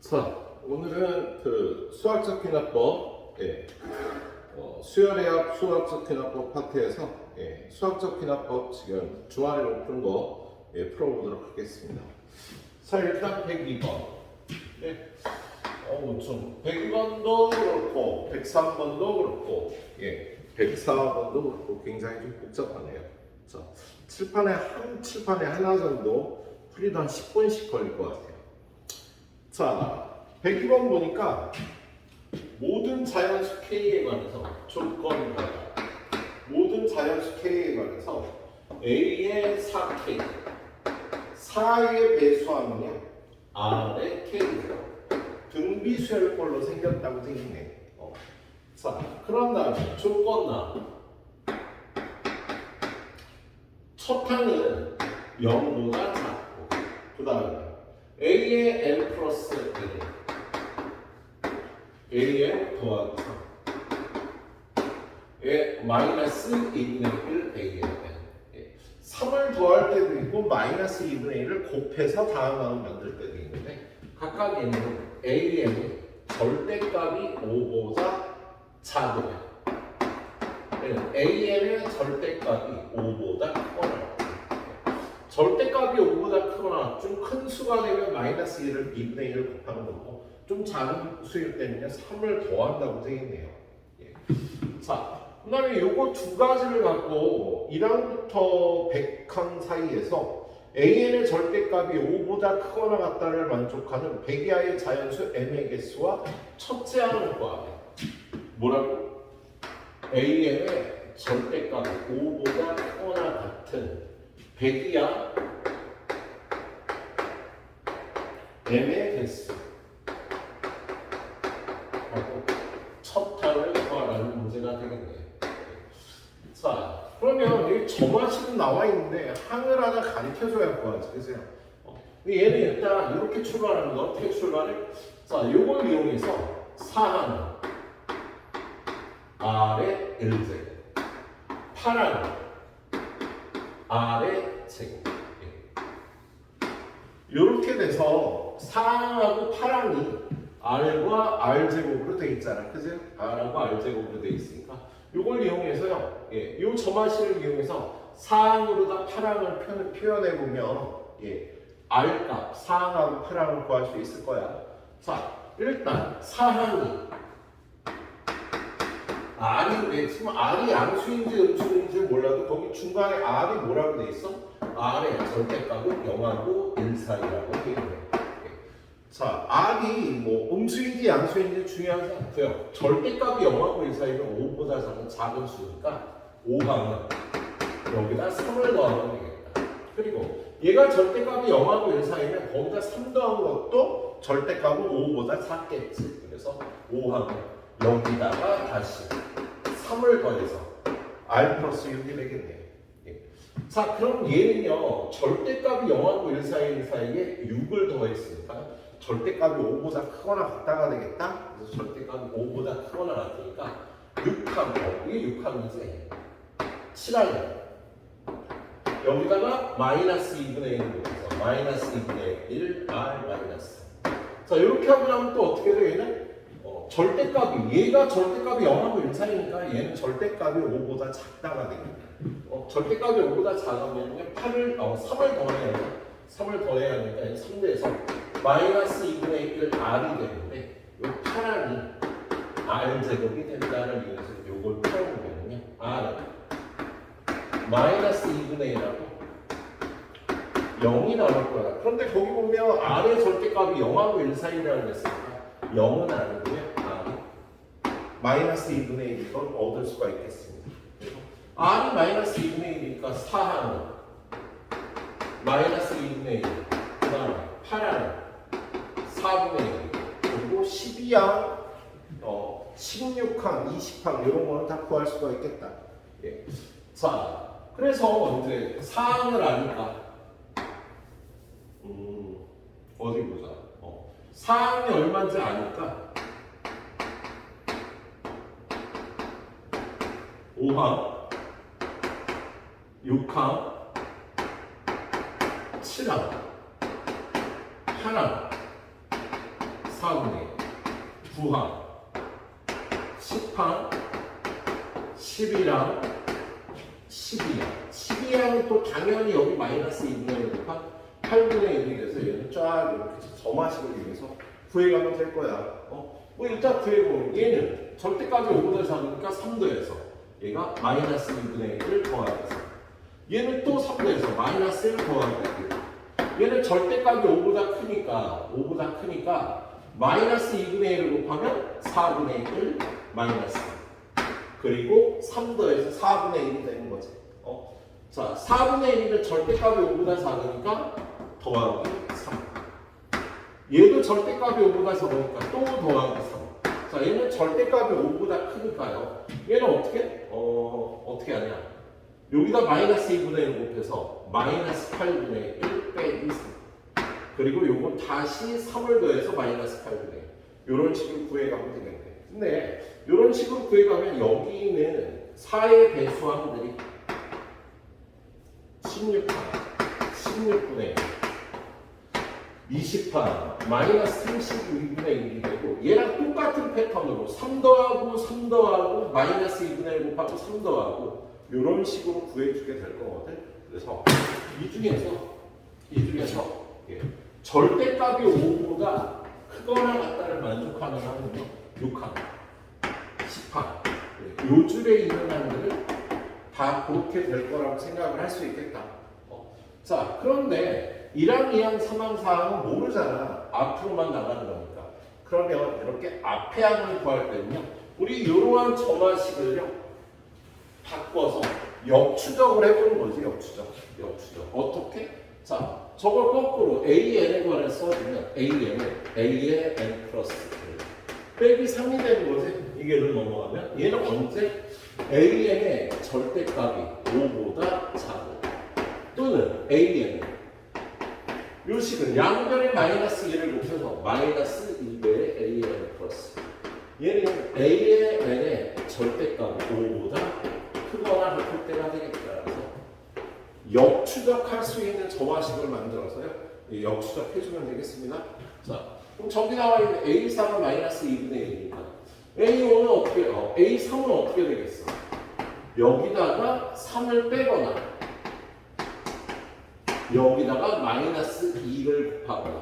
자, 오늘은 그 수학적 귀납법, 수열해합 수학적 귀납법 파트에서 수학적 귀납법 지금 주말에 못 푼 거 풀어보도록 하겠습니다. 자, 일단 102번. 좀 102번도 그렇고 103번도 그렇고 104번도 그렇고 굉장히 좀 복잡하네요. 자, 칠판에 하나 정도 풀이도 한 10분씩 걸릴 것 같아요. 자, 102번 보니까 모든 자연수 K에 관해서 조건과 모든 자연수 K에 관해서 A의 4K 4에 배수하면요 R의 K죠. 등비수열꼴로 생겼다고 생기네. 자, 그런 다음에 조건나 첫 항은 0보다 작고 그 다음에 A의 n 플러스 1 A의 더하기 3의 마이너스 2분의 1 A의 n 3을 더할 때도 있고 마이너스 2분의 1을 곱해서 다음항을 만들 때도 있는데 각각 얘는 AN이 절대값이 5보다 작으면 AN의 절대값이 5보다 크거나 절대값이 5보다 크거나 좀 큰 수가 되면 마이너스 1을 2분의 1을 곱하는 거고 좀 작은 수일 때는요 3을 더한다고 되겠네요. 자, 그 다음에 요거 두 가지를 갖고 1항부터 100항 사이에서 AN의 절대값이 5보다 크거나 같다를 만족하는 100이하의 자연수 M의 개수와 첫째 항을 구하면 뭐라고? AN의 절대값이 5보다 크거나 같은 100이하 M의 개수 하고 첫 항을 구하라는 문제가 되겠네요. 자, 그러면 여기 점화식은 나와 있는데 항을 하나 가르쳐줘야 할 거 같아요. 그죠? 얘는 일단 이렇게 출발합니다. 어떻게 출발해? 자, 요걸 이용해서 사항은 R의 1제곱, 파랑은 R의 제곱. 이렇게 돼서 사항하고 파랑이 R과 R제곱으로 되어 있잖아. 그죠? R하고 R제곱으로 되어 있으니까 이걸 이용해서요. 이 점화식을 이용해서 사항으로다 파랑을 표현해보면 R값, 사항하고 파랑을 구할 수 있을 거야. 자, 일단 사항이 R인데 지금 R이 양수인지 음수인지 몰라도 거기 중간에 R이 뭐라고 돼 있어? R의 절대값은 0하고 1 사이라고 돼 있네요. 자, R이 뭐 음수인지 양수인지 중요하지 않고요. 절대값이 0하고 1 사이면 5보다 작은 수니까 5항은 여기다 3을 더하면 되겠다. 그리고 얘가 절대값이 0하고 1 사이면 거기다 3 더한 것도 절대값은 5보다 작겠지. 그래서 5항은 여기다가 다시 3을 더해서 R 플러스 6이 되겠네요. 자, 그럼 얘는요 절대값이 0하고 1 사이에 6을 더했으니까 절대값이 5보다 크거나 같다가 되겠다. 그래서 절대값이 5보다 크거나 같으니까 6항, 이게 6항이지. 7항 여기다가 마이너스 2분의 1을 넣어서 마이너스 2분의 1 R 마이너스. 자, 이렇게 하고 나면 또 어떻게 돼요? 얘는 얘가 절대값이 0하고 1 사이니까 얘는 절대값이 5보다 작다가 되겠다. 절대값이 5보다 작으면 3을 더해야 하니까 3대에서 마이너스 2분의 1 R이 되는데 이 파랑이 R제곱이 된다를 이용해서 이걸 풀어보면요 R은 마이너스 2분의 1하고 0이 나올 거야. 그런데 거기 보면 R의 절대값이 0하고 1 사이라고 했으니까 0은 아니고요 R이 마이너스 2분의 1이걸 얻을 수가 있겠습니다. R이 마이너스 2분의 1이니까 4항은 마이너스 2분의 1, 그 다음에 8항은 4분의 1, 그리고 12항, 16항, 20항 이런 거는 다 구할 수가 있겠다. 자, 그래서 이제 사항을 아니까 어디 보자. 사항이 얼마인지 아니까 5항, 6항, 7항, 8항, 4분의 1, 9항, 10항, 11항, 12항. 12항은 또 당연히 여기 마이너스 2분의 1 곱한 8분의 1이 돼서 얘는 쫙 이렇게 점화식을 이용해서 구해가면 될 거야. 뭐 일단 구해보면 얘는 절대값이 5보다 작으니까 3도에서 얘가 마이너스 2분의 1을 더하겠어. 얘는 또 3도에서 마이너스 1 더하겠고. 얘는 절대값이 5보다 크니까 마이너스 2분의 1을 곱하면 4분의 1 마이너스 1. 그리고 3도에서 4분의 1이 되는 거지. 자, 4분의 1은 절대값이 5보다 작으니까 더하기 3. 얘도 절대값이 5보다 작으니까 또 더하기 3. 자, 얘는 절대값이 5보다 크니까요. 얘는 어떻게 하냐? 여기다 마이너스 2분의 1 곱해서 마이너스 8분의 1 빼기 3. 그리고 요건 다시 3을 더해서 마이너스 8분의 1. 이런 식으로 구해가면 되겠네. 근데 이런 식으로 구해가면 여기는 4의 배수항들이 16파, 16분의 1, 20파, 마이너스 32분의 1이 되고 얘랑 똑같은 패턴으로 3 더하고 3 더하고 마이너스 2분의 1 곱하고 3 더하고 이런 식으로 구해주게 될 거거든. 그래서 이 중에서 예, 절대값이 5보다 크거나 같다를 만족하는 항은요 6항, 10항 요 줄에 있는 항들은 다 그렇게 될 거라고 생각을 할 수 있겠다. 자, 그런데 1항, 2항, 3항, 4항은 모르잖아. 앞으로만 나가는 거니까. 그러면 이렇게 앞에 항을 구할 때는요 우리 이러한 점화식을요 바꿔서 역추적을 해보는 거지. 역추적. 어떻게? 자, 저걸 거꾸로 AN에 관해 써주면 AN을 A의 N 플러스 1 빼기 3이 되는 거지. 이게를 넘어가면 얘는 언제? AN의 절대값이 5보다 작은 또는 AN 요 식은 양변에 마이너스 1을 곱해서 마이너스 2배의 AN 플러스 얘는 A의 N의 절대값이 5보다 크거나 같을 때가 되겠다. 그래서 역추적할 수 있는 점화식을 만들어서요 역추적 해주면 되겠습니다. 자, 그럼 저기 나와 있는 A3은 마이너스 2분의 1이니까 A1은 어떻게 해요? A3은 어떻게 되겠어? 여기다가 3을 빼거나 여기다가 마이너스 2를 곱하거나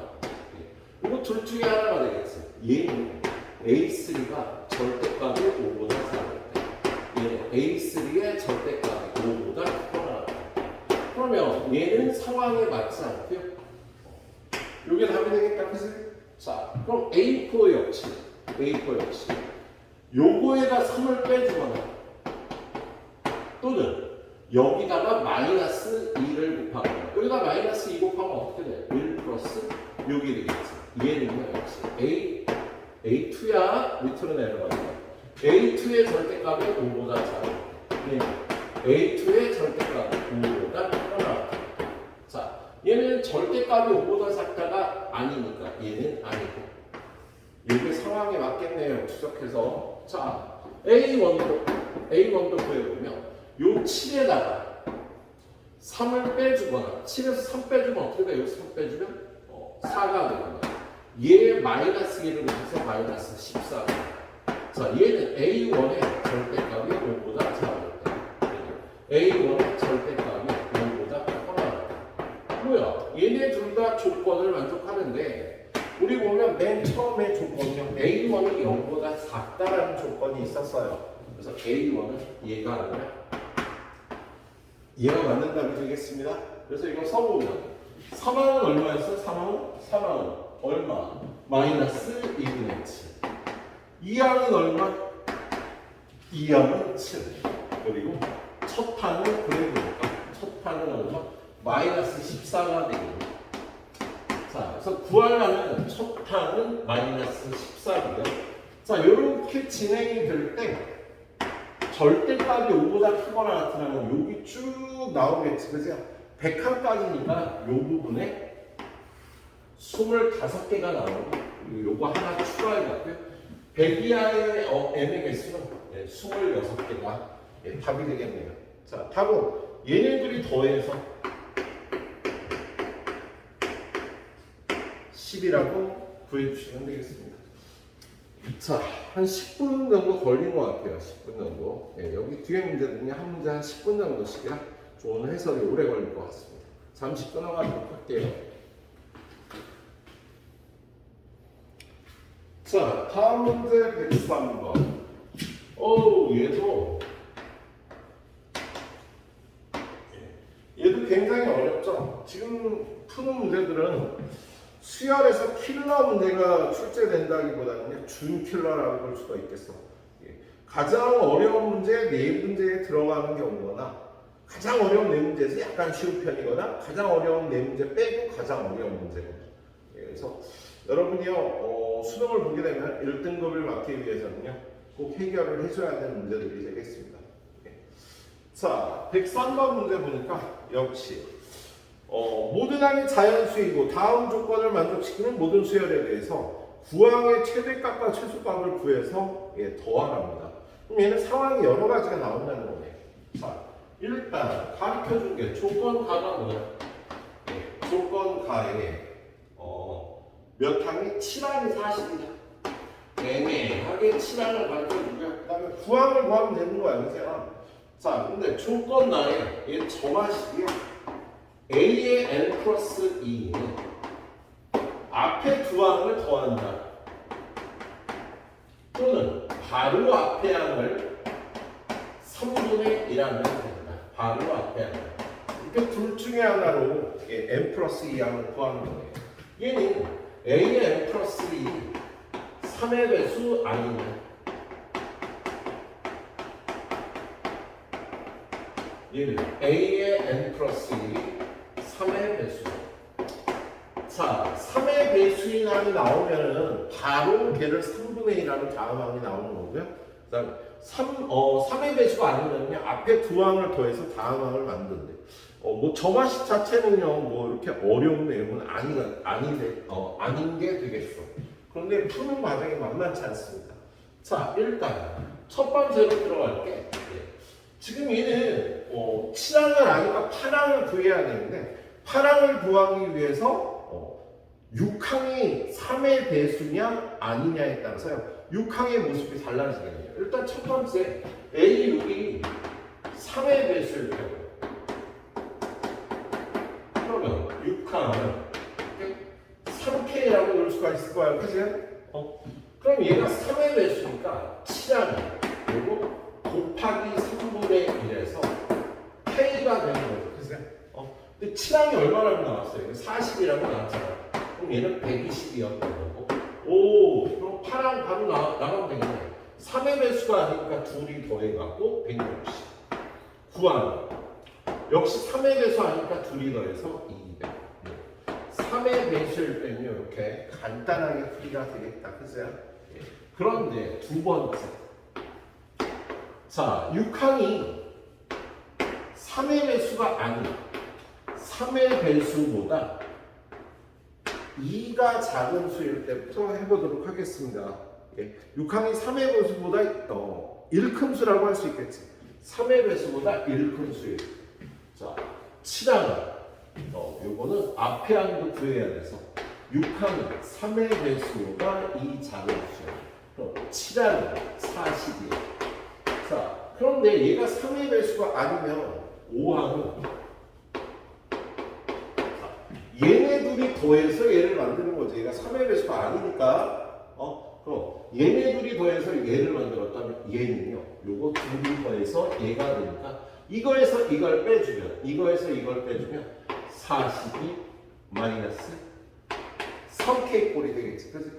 이거 둘 중에 하나가 되겠어. 얘는 A3가 절대값이 5보다 작을 때 얘는 A3의 절대값이 5보다 크거나 그러면 얘는 상황에 맞지 않고요. 이게 답이 되겠다. 그치? 자, 그럼 A4 역시 요거에다 3을 빼주거나 또는 여기다가 마이너스 2를 곱하거나 여기다 마이너스 2 곱하면 어떻게 돼? 1 플러스 6이 되겠지. 얘는요 역시 A2야 밑으로 내려가는 거야. A2의 절대값이 5보다 작은 얘는 A2의 절대값이 5보다 크거나 자, 얘는 절대값이 5보다 작다가 아니니까 얘는 아니고 이게 상황에 맞겠네요. 추적해서 자 A1도 구해보면 요 7에다가 3을 빼주거나 7에서 3 빼주면 어떻게 돼요? 3 빼주면 4가 되거나 얘 마이너스 1을 곱해서 마이너스 14가 자 얘는 A1의 절대값이 5보다 작을 때 A1의 절대값이 5보다 크거나 뭐야? 얘네 둘 다 조건을 만족하는데 우리 보면 맨 처음에 조건이요 A1이 0보다 작다라는 조건이 있었어요. 그래서 A1은 얘가 아니라 얘가 맞는 답이 되겠습니다. 그래서 이거 써보면 3항은 얼마였어? 3항은 얼마? 마이너스 2분의 7 2항은 얼마? 2항은 7 그리고 첫 항은 그래보니까 첫 항은 얼마? 마이너스 14가 되겠네. 자, 그래서 구하려면 첫 항은 마이너스 14고요. 자, 이렇게 진행이 될 때 절대값이 5보다 크거나 같으면 여기 쭉 나오겠지, 그죠? 100항까지니까 이 부분에 25개가 나오고 요거 하나 추가해갖고요. 100 이하의 n의 개수는 26개가 답이 되겠네요. 자, 답은 얘네들이 더해서 10이라고 구해주시면 되겠습니다. 자, 한 10분 정도 걸린 것 같아요. 10분 정도. 예, 여기 뒤에 문제들이 한 문제 한 10분 정도씩이라 좀 해설이 오래 걸릴 것 같습니다. 잠시 끊어가도록 할게요. 자, 다음 문제 103번. 얘도 굉장히 어렵죠? 지금 푸는 문제들은 수열에서 킬러 문제가 출제된다기보다는 준킬러라고 볼 수가 있겠어. 가장 어려운 문제 4문제에 들어가는 경우거나 가장 어려운 4문제에서 약간 쉬운 편이거나 가장 어려운 4문제 빼고 가장 어려운 문제거나. 그래서 여러분이요 수능을 보게 되면 1등급을 맞기 위해서는요 꼭 해결을 해줘야 되는 문제들이 되겠습니다. 자, 103번 문제 보니까 역시 모든 항이 자연수이고 다음 조건을 만족시키는 모든 수열에 대해서 구항의 최대값과 최소값을 구해서 더하랍니다. 그럼 얘는 상황이 여러 가지가 나온다는 거네요. 자, 일단 가르쳐준 게 조건가가 뭐야? 조건가에 몇 항이 7항이 40이다. 애매하게 7항을 가르쳐주고요. 그 다음에 구항을 구하면 되는 거야, 그죠? 자, 근데 조건 나에 얘 정하식이요. A의 n 플러스 2는 앞에 두 항을 더한다. 또는 바로 앞에 항을 3분의 1하면 된다. 바로 앞에 항을. 이렇게 둘 중에 하나로 n 플러스 2항을 구하는 거예요. 얘는 A의 n 플러스 2 3의 배수 아니냐. 얘는 A의 n 플러스 1이 3의 배수. 자, 3의 배수인 항이 나오면은 바로 걔를 3분의 1하는 다음 항이 나오는 거고요. 그 다음에 3의 배수가 아니면요 앞에 두 항을 더해서 다음 항을 만든대. 뭐 점화식 자체는요 뭐 이렇게 어려운 내용은 아닌 게 되겠어. 그런데 푸는 과정이 만만치 않습니다. 자, 일단 첫 번째로 들어갈게. 지금 얘는 7항을 아니까 8항을 구해야 되는데 8항을 구하기 위해서 6항이 3의 배수냐 아니냐에 따라서요 6항의 모습이 달라지겠네요. 일단 첫 번째 A6이 3의 배수일 경우 그러면 6항은 3K라고 넣을 수가 있을 거예요. 그죠? 그럼 얘가 3의 배수니까 7항이 그리고 곱하기 3분의 1에서 K가 되는 거죠. 그죠? 근데 7항이 얼마라고 나왔어요? 40이라고 나왔잖아. 그럼 얘는 120이었던 거고. 오, 그럼 8항 바로 나가면 되겠네. 3의 배수가 아니니까 둘이 더해갖고 160. 9항. 역시 3의 배수 아니니까 둘이 더해서 200. 3의 배수일 때는 이렇게 간단하게 풀이가 되겠다. 그죠? 그런데 두 번째. 자, 6항이 3의 배수가 아닌 3의 배수보다 2가 작은 수일 때부터 해보도록 하겠습니다. 6항이 3의 배수보다 1큰 수라고 할 수 있겠지. 3의 배수보다 1큰 수일. 자, 7항은 요거는 앞에 항도 구해야 돼서 6항은 3의 배수가 2 작은 수예요. 그럼 7항은 40이에요. 자, 그런데 얘가 3의 배수가 아니면 5항은 얘네 둘이 더해서 얘를 만드는 거지. 얘가 3의 배수가 아니니까 그럼 얘네 둘이 더해서 얘를 만들었다면 얘는요 요거 둘이 더해서 얘가 되니까 이거에서 이걸 빼주면 이거에서 이걸 빼주면 42 마이너스 3K 꼴이 되겠지. 그치?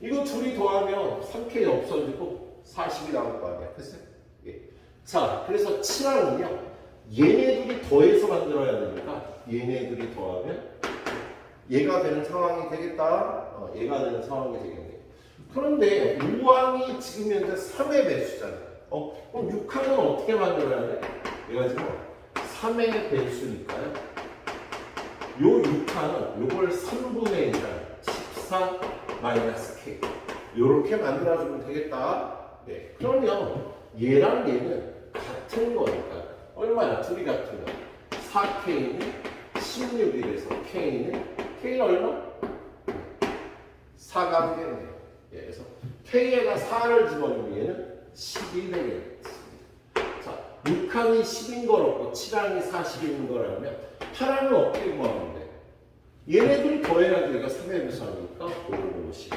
이거 둘이 더하면 3K 없어지고 40이 나올 거 아니야. 그치? 자, 그래서 7항은요 얘네들이 더해서 만들어야 되니까 얘네들이 더하면 얘가 되는 상황이 되겠다. 얘가 되는 상황이 되겠네. 그런데 5항이 지금 현재 3의 배수잖아. 그럼 6항은 어떻게 만들어야 돼? 얘가 지금 3의 배수니까요. 요 6항은 요걸 3분의 1이다. 14 마이너스 K. 요렇게 만들어주면 되겠다. 네. 그러면 얘랑 얘는 같은 거니까 얼마야? 둘이 같은 거. 4K는 16이래서 K는 얼마? 4가 되겠네요. 예, 그래서 K에다 4를 집어넣으면 얘는 10이 되겠습니다. 자, 6항이 10인 걸 없고 7항이 40인 거라면 8항은 어떻게 구하면 돼? 얘네들이 더해야지 얘가 3의 배수하니까 50.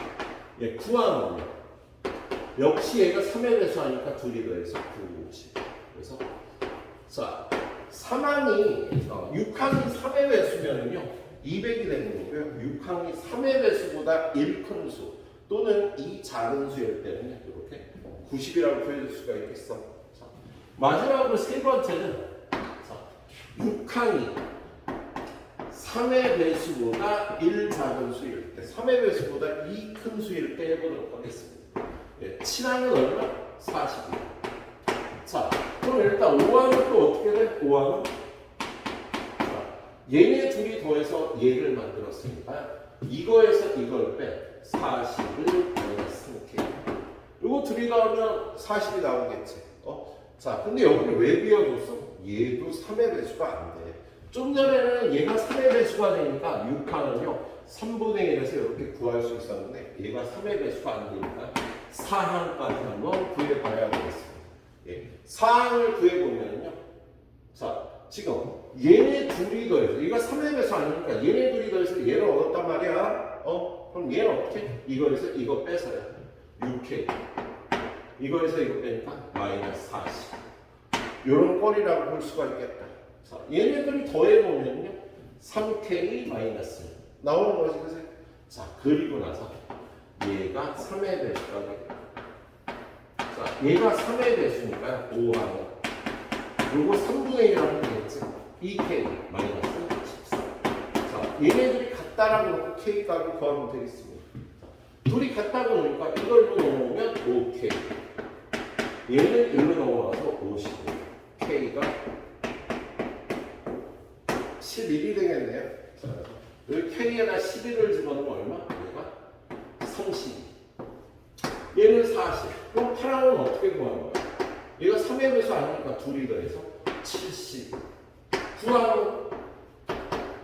예, 9항은요. 역시 얘가 3의 배수하니까 둘이 더해서 90. 그래서 자, 3항이 6항이 3의 배수면은요 200이 되는 거고요. 6항이 3의 배수보다 1 큰 수 또는 2 작은 수일 때는요 이렇게 90이라고 표현할 수가 있겠어. 자, 마지막으로 세 번째는 자, 6항이 3의 배수보다 1 작은 수일 때, 3의 배수보다 2 큰 수일 때 해보도록 하겠습니다. 예, 7항은 얼마? 40이에요. 자, 그럼 일단 5항은 또 어떻게 돼? 5항은 얘네 둘이 더해서 얘를 만들었으니까 이거에서 이걸 빼 40을 마이너스 3K. 이거 둘이 더하면 40이 나오겠지. 자, 근데 여기를 왜 비워줬어? 얘도 3의 배수가 안 돼. 좀 전에는 얘가 3의 배수가 되니까 6항은요 3분의 1에서 이렇게 구할 수 있었는데 얘가 3의 배수가 안 되니까 4항까지 한번 구해봐야 되겠습니다. 예, 4항을 구해보면요 자, 지금 얘네 둘이 더해서 얘가 3의 배수 아니니까 얘네 둘이 더해서 얘를 얻었단 말이야. 그럼 얘는 어떻게? 이거에서 이거 빼서요 6K 이거에서 이거 빼니까 마이너스 40 요런 꼴이라고 볼 수가 있겠다. 자, 얘네들이 더해보면요 3K 마이너스 나오는 거지 그치? 자, 그리고 나서 얘가 3의 배수가 되겠다. 자, 얘가 3의 배수니까요 5항은 요거 3분의 1 하면 되겠지? 2K 마이너스 14. 자, 얘네들이 같다라고 놓고 K 값을 구하면 되겠습니다. 둘이 같다고 놓으니까 이걸로 넘어오면 5K. 얘는 1로 넘어가서 55. K가 11이 되겠네요. 자, 여기 K에다 11을 집어넣으면 얼마? 얘가 32. 얘는 40. 그럼 8항은 어떻게 구하는 거야? 얘가 3의 배수 아니니까 둘이 더해서 70. 9항은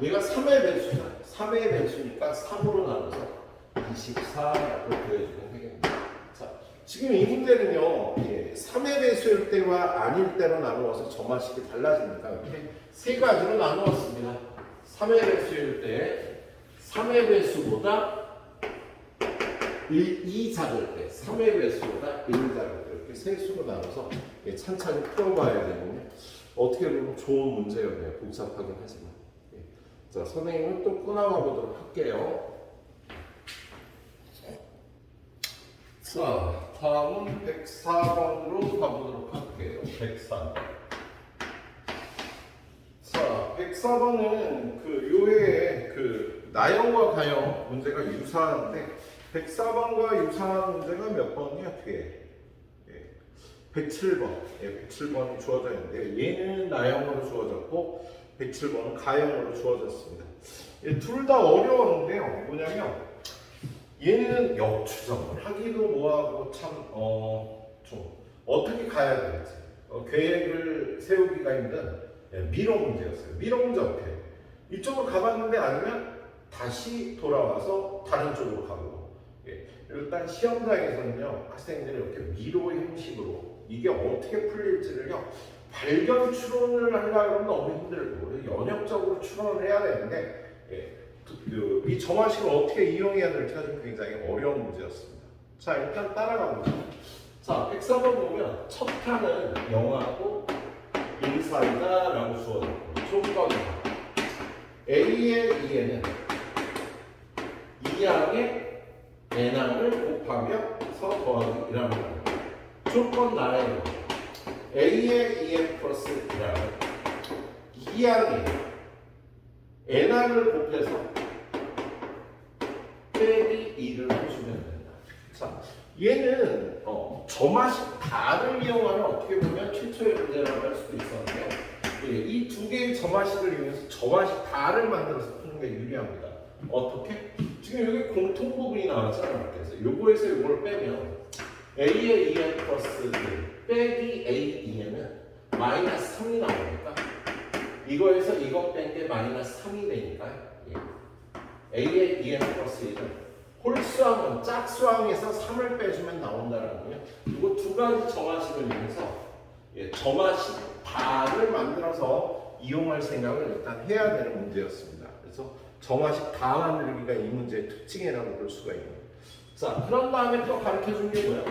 얘가 3의 배수잖아. 3의 배수니까 3으로 나눠서 24라고 보여주면 되겠습니다. 자, 지금 이 문제는요, 3의 배수일 때와 아닐 때로 나누어서 점화식이 달라집니다. 이렇게 세 가지로 나누었습니다. 3의 배수일 때, 3의 배수보다 2 작을 때, 3의 배수보다 1 작을 때 이렇게 세 수로 나눠서 찬찬히 풀어봐야 되는데 어떻게 보면 좋은 문제였네요. 복잡하긴 하지만. 자, 선생님은 또 끊어가 보도록 할게요. 자, 다음은 104번으로 가보도록 할게요. 104번. 자, 104번은 그 요의 그 나형과 가형 문제가 유사한데 104번과 유사한 문제가 몇 번이야? 뒤에 107번 107번이 주어져 있는데 얘는 나형으로 주어졌고 107번은 가형으로 주어졌습니다. 둘 다 어려웠는데요. 뭐냐면 얘는 역추정을 하기도 뭐하고 참 좀 어떻게 가야 될지 계획을 세우기가 힘든 미뤄 문제였어요. 미뤄 문제 어떻게 이쪽으로 가봤는데 아니면 다시 돌아와서 다른 쪽으로 가고 일단 시험장에서는요 학생들이 이렇게 미로 형식으로 이게 어떻게 풀릴지를요 발견 추론을 하려고 하면 너무 힘들고 연역적으로 추론을 해야 되는데 이 점화식을 어떻게 이용해야 될지가 좀 굉장히 어려운 문제였습니다. 자, 일단 따라가 보죠. 자, 104번 보면 첫 칸은 0하고 1 사이다 라고 주어졌고 조건은 A의 2에는 2항의 n항을 곱하면서 더하기 1항을 합니다. 조건 나의 A의 2n 플러스 1항을 2항의 n항을 곱해서 빼기 2를 해주면 된다. 자, 얘는 점화식 다를 이용하면 어떻게 보면 최초의 문제라고 할 수도 있었는데요. 이 두 개의 점화식을 이용해서 점화식 다를 만들어서 푸는 게 유리합니다. 어떻게? 지금 여기 공통 부분이 나왔잖아요. 그래서 요거에서 요걸 빼면 A의 2n 플러스 1 빼기 A 2n은 마이너스 3이 나오니까 이거에서 이거 뺀 게 마이너스 3이 되니까 A의 2n 플러스 1은 홀수항은 짝수항에서 3을 빼주면 나온다는 거예요. 이거 두 가지 정화식을 이용해서 정화식 다를 만들어서 이용할 생각을 일단 해야 되는 문제였습니다. 그래서 정화식 다 만들기가 이 문제의 특징이라고 볼 수가 있는 거예요. 자, 그런 다음에 또 가르쳐준 게 뭐야?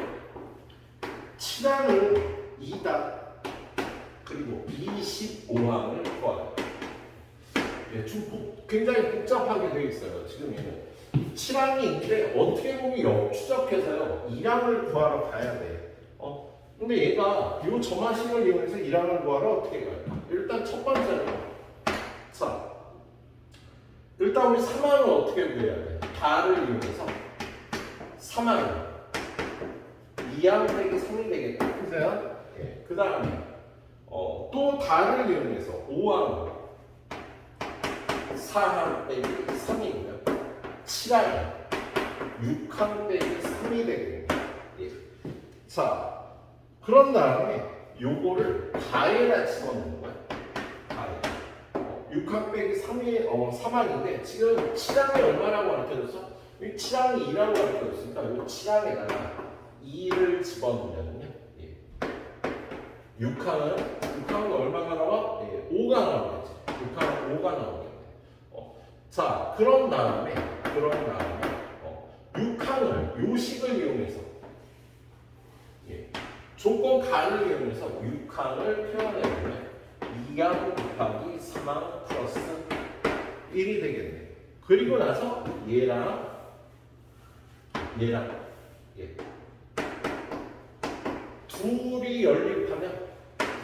7항을 2다 그리고 25항을 구하라. 좀 굉장히 복잡하게 되어 있어요. 지금 얘는 7항이 있는데 어떻게 보면 역추적해서요 2항을 구하러 가야 돼. 근데 얘가 이 점화식을 이용해서 1항을 구하러 어떻게 가요? 일단 첫 번째로 자 일단 우리 3항을 어떻게 구해야 돼? 다를 이용해서 3항 2항 빼기 3이 되겠다. 그죠? 그 다음에 또 다를 이용해서 5항 4항 빼기 3이고요. 7항 6항 빼기 3이 되겠네요. 자, 그런 다음에 요거를 가에다 집어넣는 거야. 가에. 6항 빼기 3이 3항인데 지금 7항이 얼마라고 가르쳐줬어? 7항이 2라고 가르쳐줬으니까 이 7항에다가 2를 집어넣으면요. 6항은 얼마가 나와? 5가 나오겠지. 6항은 5가 나오겠네. 자, 그런 다음에 6항을 요식을 이용해서 조건 가를 이용해서 6항을 표현해보면 2항 곱하기 3항 플러스 1이 되겠네. 그리고 나서 얘랑 둘이 연립하면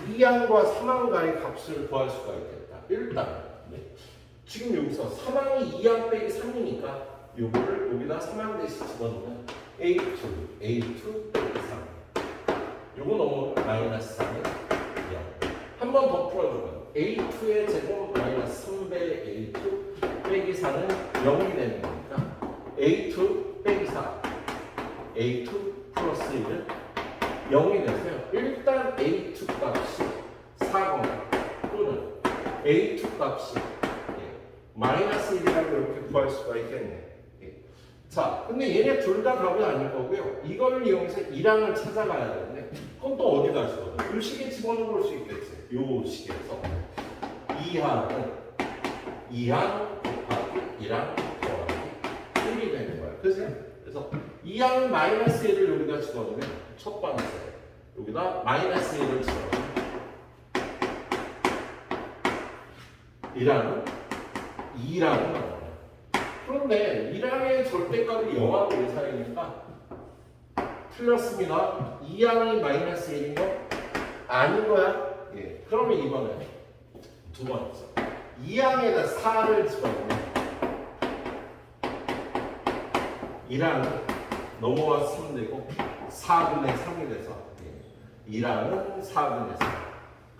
2항과 3항과의 값을 구할 수가 있겠다. 일단 지금 여기서 3항이 2항 빼기 3이니까 요거를 여기다 3항 대신 집어넣으면 A2 빼기 3 요거 너무 마이너스 3은 0. 한 번 더 풀어주면 A2의 제곱 마이너스 3배 A2 빼기 4는 0이 되는 거니까 A2 빼기 4 A2 플러스 1은 0이 되세요. 일단 A2 값이 4거나 또는 A2 값이 마이너스 1이라고 이렇게 구할 수가 있겠네. 자, 근데 얘네 둘 다 답이 아닐 거고요. 이걸 이용해서 1항을 찾아가야 되는데 그럼 또 어디다 집어넣어? 이 식에 집어넣을 수 있겠지. 요 식에서 2항은 2항 곱하기 1항 더하기 1이 되는 거야. 그래서 2항은 마이너스 1을 여기다 집어넣으면 첫 번째 여기다 마이너스 1을 집어넣으면 1항은 2랑은 나와요. 그런데 1항의 절대값이 0하고 1 사이니까 틀렸습니다. 2항이 마이너스 1인 거 아닌 거야? 그러면 이번에 두 번째 2항에다 4를 집어넣으면 1항은 넘어왔으면 되고 4분의 3이 돼서 1항은 4분의 3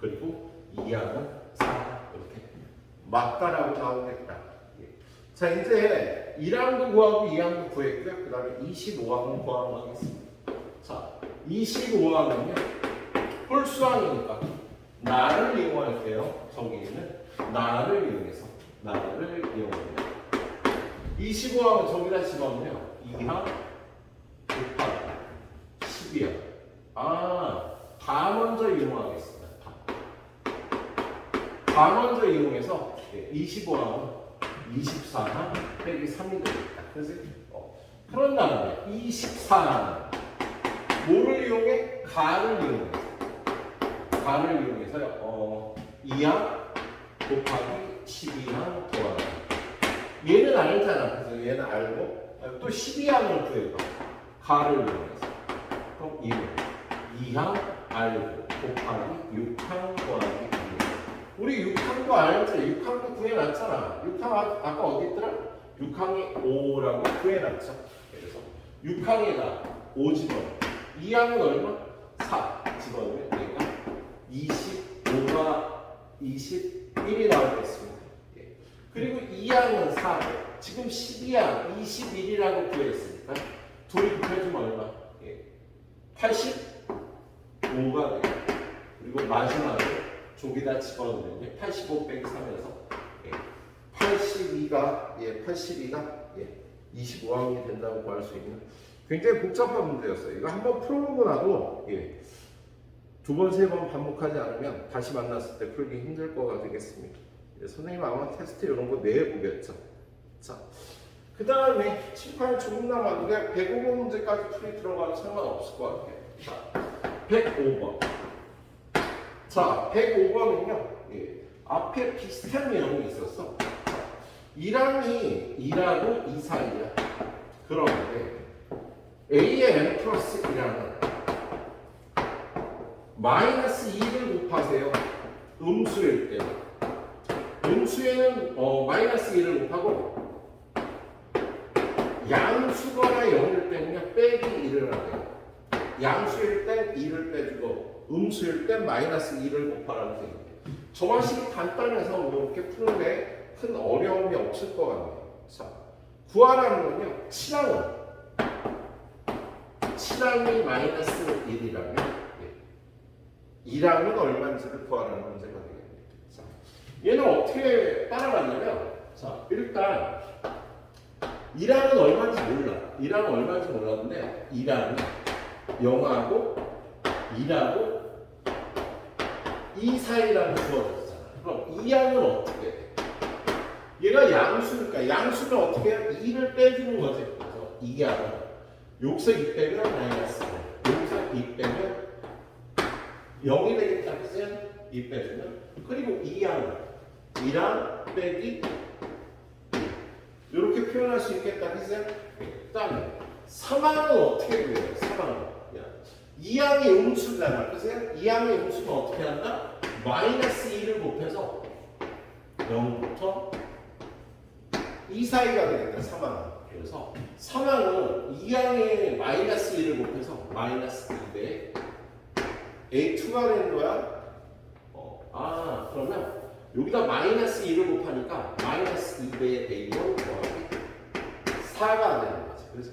그리고 2항은 4 이렇게 맞다라고 나오겠다. 자, 이제 1항도 구하고 2항도 구했고요. 그 다음에 25항은 구하러 가겠습니다. 자, 25항은요. 홀수항이니까 나를 이용할게요. 저기 있는 나를 이용해서 나를 이용하면 25항은 저기다 집어넣으면 2항 곱하기 12항 다 먼저 이용하겠습니다. 다 먼저 이용해서 25항은 24항 빼기 3이 되겠다. 그래서 그런 다음에 24항은 뭐를 이용해? 가를 이용해서요. 2항 곱하기 12항 더하기 얘는 알잖아. 그래서 얘는 알고 또 12항을 구해봐. 가를 이용해서 그럼 2항 알고 곱하기 6항 더하기 우리 6항도 알지? 6항도 구해놨잖아. 6항 아까 어디 있더라? 6항이 5라고 구해놨죠. 그래서 6항에다 5 집어넣어. 2항은 얼마? 4 집어넣으면 얘가 25가 21이 나오겠습니다. 그리고 2항은 4. 지금 12항 21이라고 구했으니까 둘이 곱해주면 얼마? 85가 돼요. 그리고 마지막으로 조기다 집어넣으면 85 빼기 3에서 82가 25항이 된다고 구할 수 있는 굉장히 복잡한 문제였어요. 이거 한번 풀어보고 나도 두 번, 세 번 반복하지 않으면 다시 만났을 때 풀기 힘들 거가 되겠습니다. 선생님 아마 테스트 이런 거 내보겠죠. 자, 그 다음에 칠판 조금 남았는데 105번 문제까지 풀이 들어가도 상관없을 것 같아요. 자, 105번. 자, 105번은요. 앞에 비슷한 내용이 있었어. 2랑이 2라고 2 사이야. 그런데 A의 n 플러스 2라는 마이너스 2를 곱하세요. 음수일 때는. 음수에는 마이너스 2를 곱하고 양수거나 0일 때는요 빼기 1을 하래요. 양수일 땐 2를 빼주고 음수일 땐 마이너스 2를 곱하라는 얘기예요. 저 방식이 간단해서 이렇게 푸는데 큰 어려움이 없을 것 같네요. 자, 구하라는 건요 7항이 마이너스 1이라면 2랑은 얼마인지를 구하라는 문제가 되겠네요. 자, 얘는 어떻게 따라가냐면, 자, 일단 2랑은 얼마인지 몰라. 2랑은 얼마인지 몰랐는데 2랑이 0하고 2라고 2 사이라고 주어졌잖아. 그럼 2항은 어떻게 돼? 얘가 양수니까 양수는 어떻게 해요? 2를 빼주는 거지. 그래서 2항은 여기서 2 빼면 마이너스 1, 여기서 2 빼면 0이 되겠다 했어요. 2 빼주면. 그리고 2항 2랑 빼기 2 이렇게 표현할 수 있겠다 했어요. 그 다음에 3항은 어떻게 구해요? 3항은 2항이 음수잖아. 그래서 2항의 음수는 어떻게 한다? 마이너스 2를 곱해서 0부터 2 사이가 되겠다. 3항은. 그래서 3항은 2항의 마이너스 2를 곱해서 마이너스 2배 A2가 되는 거야. 그러면 여기다 마이너스 2를 곱하니까 마이너스 2배의 A1 더하기 4가 되는 거지. 그래서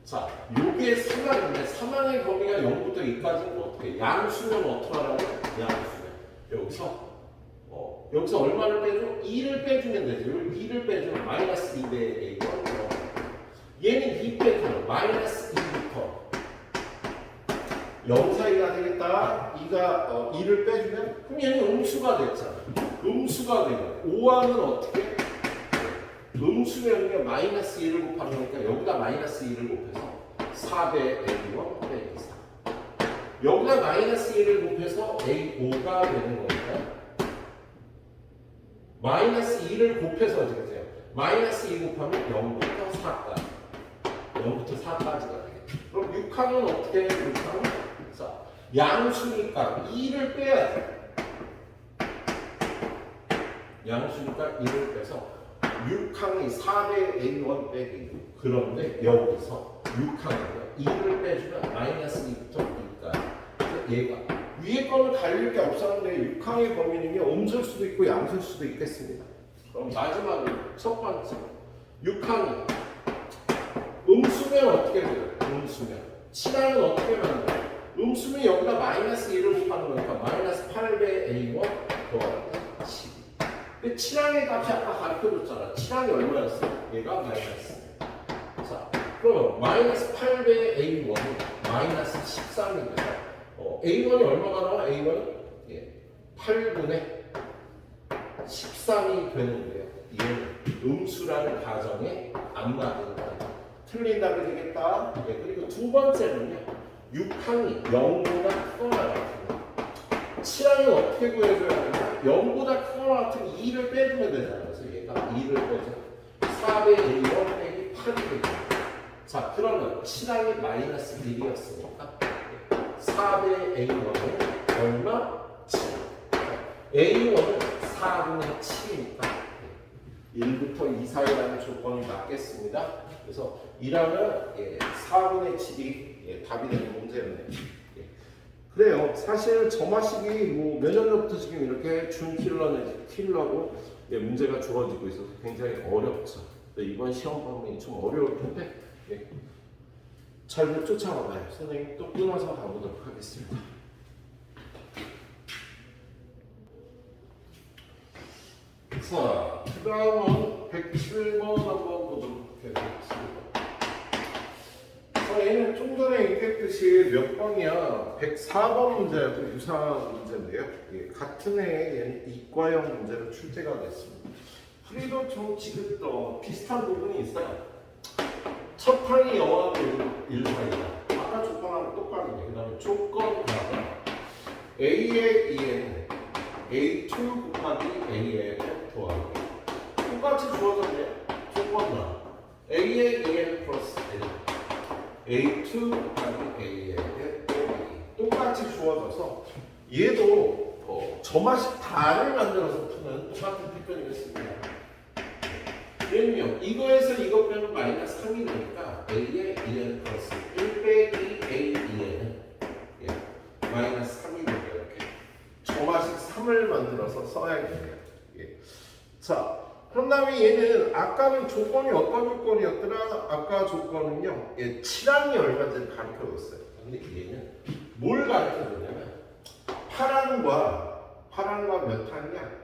자, 요게 3항인데 3항의 범위가 0부터 2까지는 어떻게? 양수면 어떻게 하라고? 양수면 여기서 얼마를 빼줘? 2를 빼주면 되죠. 2를 빼주면 마이너스 2배의 A1 얘는 2 빼주면 마이너스 2부터 0 사이가 되겠다. 2가 2를 빼주면 그럼 얘는 음수가 됐잖아. 음수가 되면 5항은 어떻게? 음수면요 마이너스 2를 곱하는 거니까 여기다 마이너스 2를 곱해서 4배 A1 빼기 4 여기다 마이너스 2를 곱해서 A5가 되는 거니까 마이너스 2를 곱해서 어떻게 돼요? 마이너스 2 곱하면 0부터 4까지 0부터 4까지가 되겠죠. 그럼 6항은 어떻게 해요? 6항은? 자, 양수니까 2를 빼야 돼. 양수니까 2를 빼서 6항이 4배 A1 빼기 6. 그런데 여기서 6항이요. 2를 빼주면 마이너스 2부터 2까지. 얘가 위에 거는 달릴 게 없었는데 6항의 범위는요. 음수일 수도 있고 양수일 수도 있겠습니다. 그럼 마지막으로 첫 번째 6항이 음수면 어떻게 돼요? 음수면 7항은 어떻게 만들어요? 음수면 여기다 마이너스 1을 곱하는 거니까 마이너스 8배 A1 더하기 12 근데 7항의 값이 아까 가르쳐줬잖아. 7항이 얼마였어? 얘가 마이너스. 자, 그러면 마이너스 8배 A1은 마이너스 13이니까 A1이 얼마가 나와? A1은 8분의 13이 되는데요. 얘는 음수라는 가정에 안 맞는 거예요. 틀린 답이 되겠다. 그리고 두 번째는요. 6항이 0보다 크거나 같은 7항이 어떻게 구해줘야 되냐? 0보다 크거나 같은 2를 빼주면 되잖아요. 그래서 얘가 2를 빼줘. 4배 A1 빼기 8이 되죠. 자, 그러면 7항이 마이너스 1이었으니까 4배 A1은 얼마? 7. A1은 4분의 7이니까 1부터 2 사이라는 조건이 맞겠습니다. 그래서 1항은 4분의 7이 답이 되는 문제였네요. 그래요. 사실 점화식이 몇 년 전부터 지금 이렇게 준 킬러고 문제가 주어지고 있어서 굉장히 어렵죠. 이번 시험 방법이 좀 어려울 텐데 잘 쫓아와봐요. 선생님 또 끊어서 가보도록 하겠습니다. 자, 그 다음은 107번 한번 보도록 이렇게 되겠습니다. 얘는 좀 전에 얘기했듯이 몇 번이야? 104번 문제하고 유사한 문제인데요. 예, 같은 해에 얘는 이과형 문제로 출제가 됐습니다. 풀이도 좀 지금 비슷한 부분이 있어요. 첫 항이 영하고 1 사이다. 아까 조건하고 똑같은데 그 다음에 조건 하나 A의 2n A2 곱하기 A의 F 더하기 똑같이 주어졌네요. 조건 하나 A의 2n 플러스 N A2 곱하기 A의 똑같이 주어져서 얘도 점화식 다를 만들어서 푸는 똑같은 필변이겠습니다. 얘는요 이거에서 이거 빼면 마이너스 3이 되니까 A의 2n 플러스 1 빼기 A 2n은 마이너스 3이 되니까 이렇게 점화식 3을 만들어서 써야겠네요. 예. 자 그런 다음에 얘는 아까는 조건이 어떤 조건이었더라? 아까 조건은요 7항이 얼마인지 가르쳐줬어요. 근데 얘는 뭘 가르쳐줬냐면 파랑과 몇 항이냐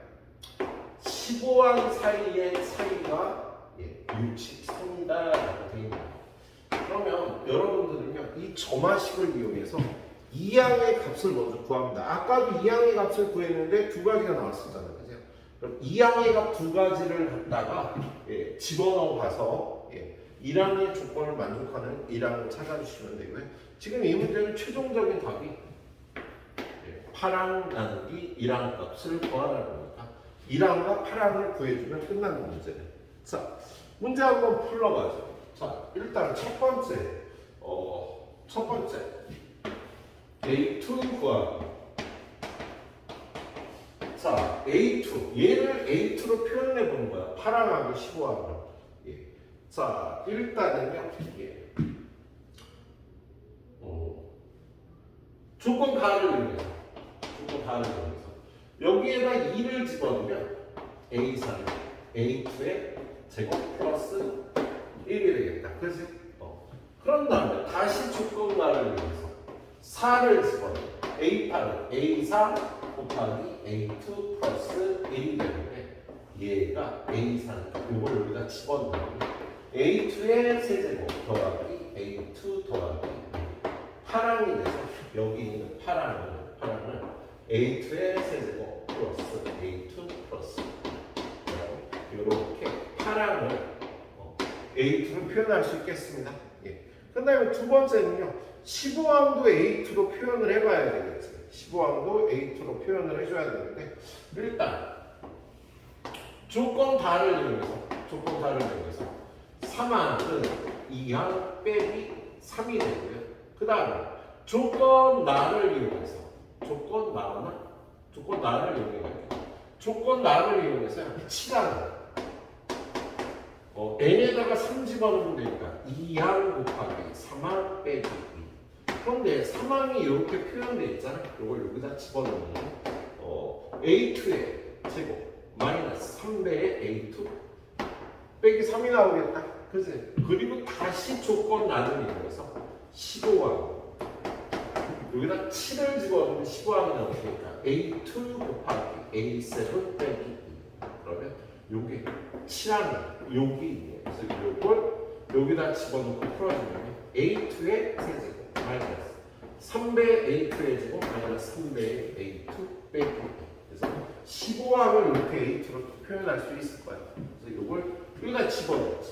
15항 사이의 차이가 63이다 라고 되어 있습니다. 그러면 여러분들은요 이 점화식을 이용해서 2항의 값을 먼저 구합니다. 아까도 2항의 값을 구했는데 두 가지가 나왔었잖아요. 그럼 2항의 값 두 가지를 갖다가 집어넣어 가서 1항의 조건을 만족하는 1항을 찾아주시면 되고요. 지금 이 문제는 최종적인 답이 8항 나누기 1항 값을 구하라는 겁니다. 1항과 8항을 구해주면 끝나는 문제네. 자, 문제 한번 풀러가죠. 자, 일단 첫 번째 A2 구하기. 자, A2 얘를 A2로 표현해 보는 거야. 8항하고 15항을. 자, 일단은요. 조건 가를 이용해서 여기에다 2를 집어넣으면 A3, A2의 제곱 플러스 1이 되겠다. 그렇지? 그런 다음에 다시 조건 가를 이용해서 4를 집어넣으면 A8은 A4 곱하기 A2 플러스 1이 되는데 얘가 A3, 이걸 여기다 집어넣으면 A2의 세제곱 더하기 A2 더하기 8항이 돼서 여기 있는 8항은 A2의 세제곱 플러스 A2 플러스 이렇게 8항을 A2로 표현할 수 있겠습니다. 그 다음에 두 번째는요 15항도 A2로 표현을 해봐야 되겠지. 15항도 A2로 표현을 해줘야 되는데 일단 조건 다를 이용해서 3항은 2항 빼기 3이 되고요. 그 다음에 조건 나를 이용해서 칠항 n에다가 3 집어넣으면 되니까 2항 곱하기 3항 빼기 2. 그런데 3항이 이렇게 표현되어 있잖아. 이걸 여기다 집어넣으면 A2의 제곱 마이너스 3배의 A2 빼기 3이 나오겠다. 그치? 그리고 다시 조건 나누기 이용해서 15항 여기다 7을 집어넣으면 15항이 나오니까 A2 곱하기 A7 빼기 2. 그러면 요게 7항이 여기 있네. 그래서 이걸 여기다 집어넣고 풀어주면 A2의 세제곱 마이너스 3배의 A2의 제곱 마이너스 3배의 A2 빼기 2. 그래서 15항을 이렇게 A2로 표현할 수 있을 거야. 그래서 이걸 여기다 집어넣지.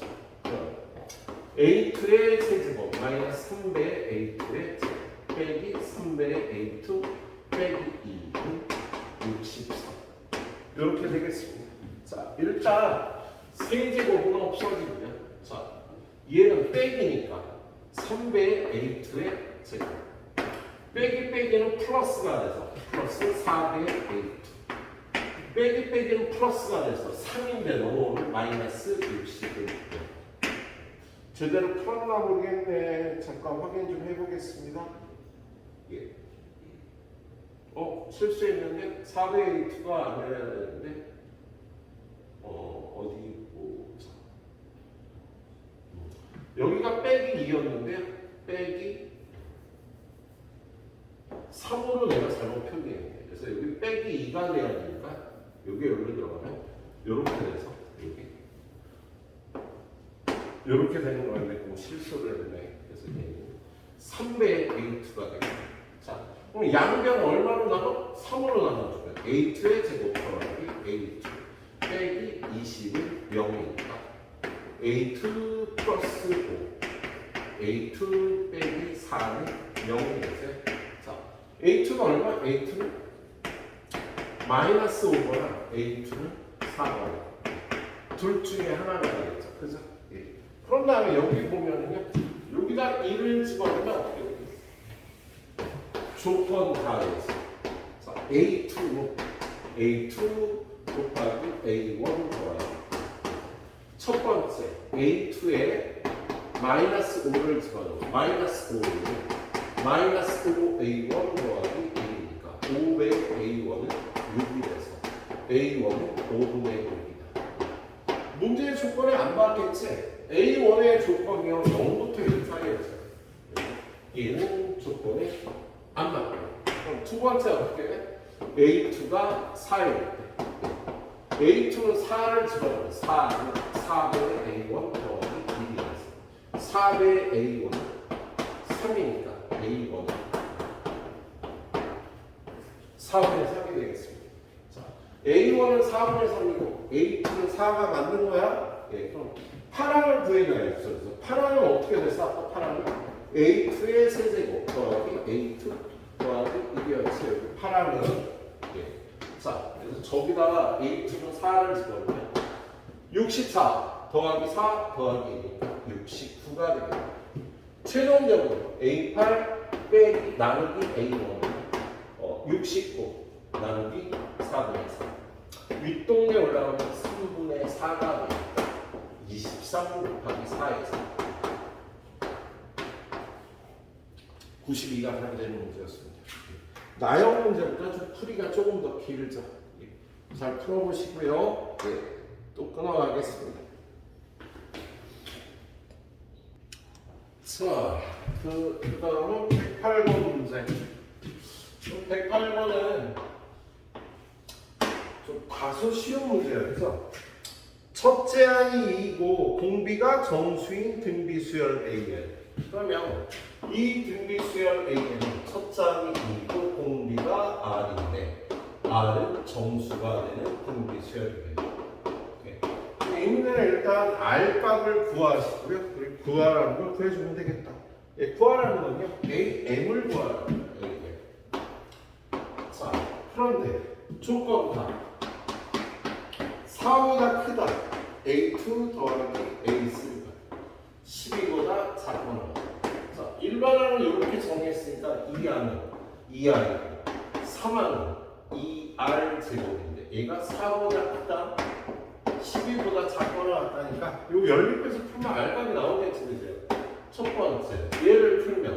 A2의 세제곱 마이너스 3배의 A2의 제곱 빼기 3배의 A2 빼기 2는 63. 이렇게 되겠습니다. 자, 일단 세제곱은 없어지고요. 자, 얘는 빼기니까 3배의 A2의 제곱 빼기는 플러스가 돼서 플러스 4배의 A2 빼기는 플러스가 돼서 3인데 넘어오면 마이너스 60을 제대로 풀었나 모르겠네. 잠깐 확인 좀 해보겠습니다. 실수했는데 4배의 A2가 아니어야 되는데 어디 보자. 여기가 빼기 2였는데 빼기 3으로 내가 잘못 표기했네. 그래서 여기 빼기 2가 돼야 되니까 여기 들어가면 이렇게 돼서 이렇게 되는 거였는데 꼭 실수를 했네. 그래서 얘는 3배의 A2가 되겠다. 자, 그럼 양변 얼마로 나눠? 3으로 나눠줘요. A2의 제곱 더하기 A2 빼기 20은 0이니까 A2 플러스 5 A2 빼기 4는 0이 되세요. 자, A2가 얼마? A2는 마이너스 5거나 A2는 4거나 둘 중에 하나가 되겠죠. 그죠? 예. 그런 다음에 여기 보면은요, 여기다 1을 집어넣으면 어떻게 돼요? 조건 다해서. 자, A2 곱하기 A1 더하기. 첫 번째, A2에 마이너스 5를 집어넣어. 마이너스 5는 마이너스 5 A1 더하기 1이니까 5의 A1은 6이 돼서 A1은 5분의 6이다. 문제의 조건에 안 맞겠지? A1의 조건이요 0부터 1 사이였어요. 얘는 조건에 안 맞고. 그럼 두 번째 어떻게 해? A2가 4일 때 A2는 4를 집어넣으면 4는 4분의 A1 더하기 1이라서 4배의 A1은 3이니까 A1은 4분의 3이 되겠습니다. 자, A1은 4분의 3이고 A2는 4가 맞는 거야? 예, 그럼 파랑을 구해놔야죠. 그래서 파랑은 어떻게 돼서 아까 파랑은 A2의 세제곱 더하기 A2 더하기 1이었지. 여기 파랑은 예. 자, 그래서 저기다가 A2는 4를 집어넣으면 64 더하기 4 더하기 1이니까 69가 되겠다. 최종적으로 A8 빼기 나누기 A1은 69 나누기 4분의 3. 윗동네 올라가면 3분의 4가 되니까 23 곱하기 4에서 92가 답이 되는 문제였습니다. 나형 문제보다 좀 풀이가 조금 더 길죠. 잘 풀어보시고요. 네, 또 끊어가겠습니다. 자, 그 다음은 108번 문제. 108번은 좀 다소 쉬운 문제예요. 그래서 첫째 항이 2이고 공비가 정수인 등비수열 AN. 그러면 이 등비수열 AN은 첫째 항이 2이고 공비가 R인데 R은 정수가 되는 등비수열이에요. 이 문제는 일단 R 값을 구하시고요. 그리고 구하라는 걸 구해주면 되겠다. 예, 구하라는 건요. AM을 구하라는 거예요. 자, 그런데 조건다. 4보다 크다. A2 더하기 A3가 12보다 작거나. 자, 일반항을 이렇게 정했으니까 2R이고 3R은 2R 제곱인데 얘가 4보다 크다. 12보다 작거나 같다니까 요 연립해서 풀면 R값이 나오겠지. 그죠? 첫 번째, 얘를 풀면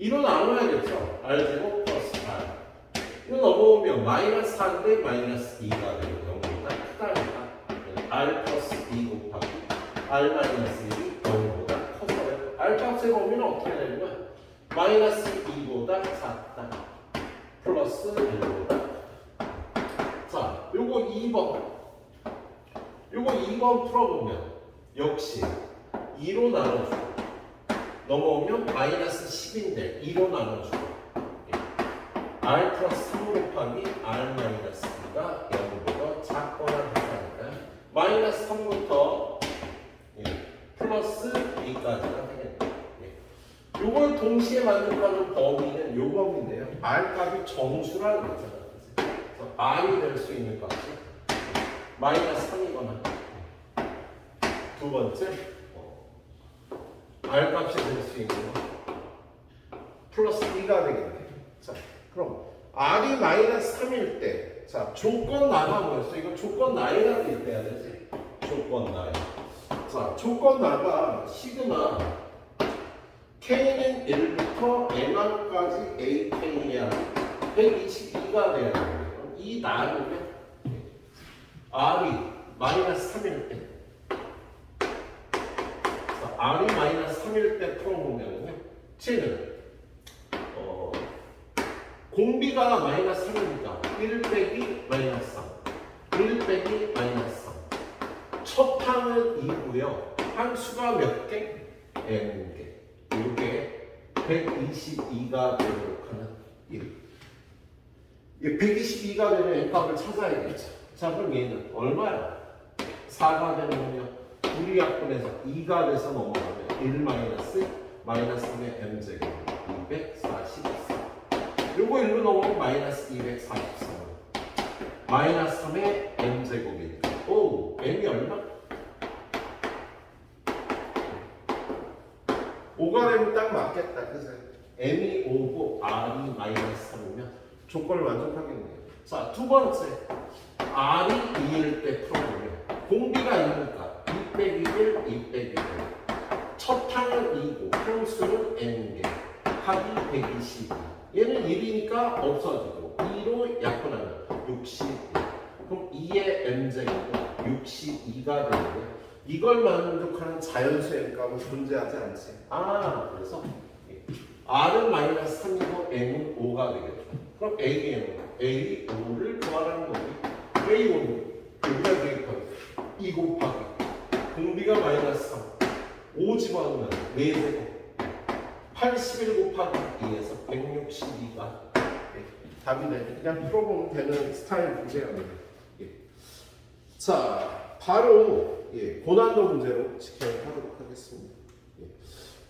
2로 나눠야겠죠. R제곱 플러스 R. 이거 넘어오면 마이너스 4인데 마이너스 2가 되고 0보다 크다니까 R 플러스 2 곱하기 R 마이너스 1이 0보다 커서요. R 값의 범위는 어떻게 되는 거야? 마이너스 2보다 작다 플러스 1보다. 자, 요거 2번 풀어보면 역시 2로 나눠주고 넘어오면 마이너스 10인데 2로 나눠주고 R 플러스 3 곱하기 R 마이너스 2가 0보다 작거나 같다니까 마이너스 3부터 플러스 2까지가 되겠다. 요걸 동시에 만족하는 범위는 요 범위인데요. R 값이 정수라는 거잖아. 그래서 R이 될 수 있는 값이 마이너스 3이거나 두 번째 R 값이 될 수 있는 거 플러스 2가 되겠네. 자, 그럼 R이 마이너스 3일 때, 자, 조건 나가 뭐였어? 이거 조건 나이라고 얘기해야 되지? 조건 나이. 자, 조건 나가 시그마 K는 1부터 N항까지 AK야 122가 돼야 되는데 이 나누면 R이 마이너스 3일 때 자, R이 마이너스 3일 때 풀어보면요 T는 공비가 마이너스 3이니까 1 빼기 마이너스 3 1 빼기 마이너스 3 첫 항은 2고요 함수가 몇 개? n개. 이게 122가 되도록 하는 1. 122가 되면 n값을 찾아야겠죠. 자, 그럼 얘는 얼마야? 4가 되면 우리 약분에서 2가 돼서 넘어가면 1 마이너스 3의 m제곱 244. 요거 1로 넘어가면 마이너스 243. 마이너스 3의 m제곱이니까. 오, m이 얼마? 5가 되면 딱 맞겠다. 그래서 m이 5고 r이 마이너스 3이면 조건을 만족하겠네요. 자, 두 번째. r이 2일 때 풀어보면 공비가 있으니까 2 빼기 1, 2 빼기 1. 첫 항은 2고 항수는 n개. 합이 122. 얘는 1이니까 없어지고 2로 약분하면 62. 그럼 2의 m제곱은 62가 되는데 이걸 만족하는 자연수의 n값은 존재하지 않지. 그래서 r은 마이너스 3이고 n은 5가 되겠죠. 그럼 a는 a5를 구하라는 거지. a5는 여기다 대입하면 2 곱하기 공비가 마이너스 3 5 집어넣으면 4제곱 81 곱하기 2에서 162가 답이 되죠. 그냥 풀어보면 되는 스타일 문제랍니다. 자, 바로 고난도 문제로 직행하도록 하겠습니다.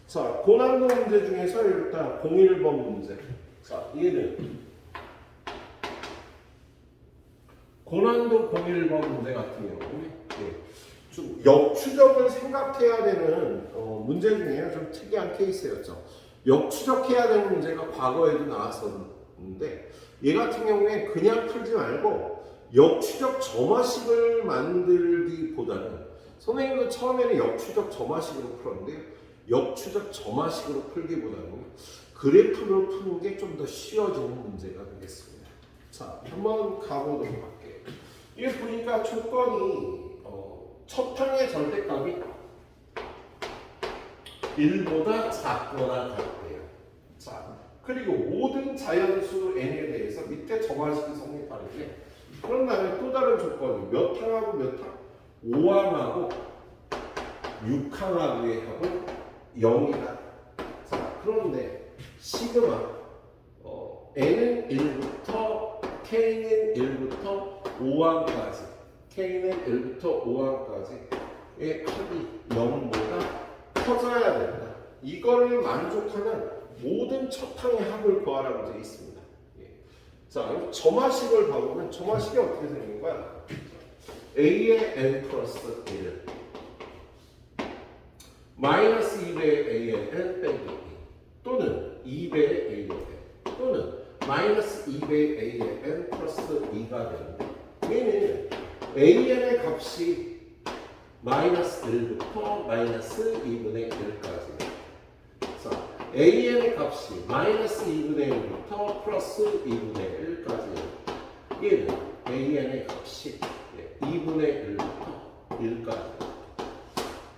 자, 고난도 문제 중에서 일단 01번 문제. 자, 얘는 고난도 01번 문제 같은 경우는 좀 역추적을 생각해야 되는 문제 중에 좀 특이한 케이스였죠. 역추적해야 되는 문제가 과거에도 나왔었는데 얘 같은 경우에 그냥 풀지 말고 역추적 점화식을 만들기보다는 선생님도 처음에는 역추적 점화식으로 풀었는데 역추적 점화식으로 풀기보다는 그래프로 푸는 게 좀 더 쉬워지는 문제가 되겠습니다. 자, 한번 가보도록 할게요. 이게 보니까 조건이 첫 항의 절대값이 1보다 작거나 같대요. 자, 그리고 모든 자연수 n에 대해서 밑에 점화식이 성립하는데 그런 다음에 또 다른 조건이 몇 항하고 몇 항? 5항하고 6항하고의 합은 0이다. 자, 그런데 시그마 n은 1부터 k는 1부터 5항까지 k는 1부터 5항까지의 합이 0보다 커져야 된다. 이거를 만족하는 모든 첫 항의 합을 구하라고 되어 있습니다. 자, 점화식을 봐보면 점화식이 어떻게 생긴 거야? a의 n 플러스 1 마이너스 2배의 a의 n 빼기 2 또는 2배의 a의 n 또는 마이너스 2배의 a의 n 플러스 2가 되는데 얘는 an의 값이 마이너스 1부터 마이너스 2분의 1까지. 자, an의 값이 마이너스 2분의 1부터 플러스 2분의 1까지. 얘는 an의 값이 2분의 1부터 1까지.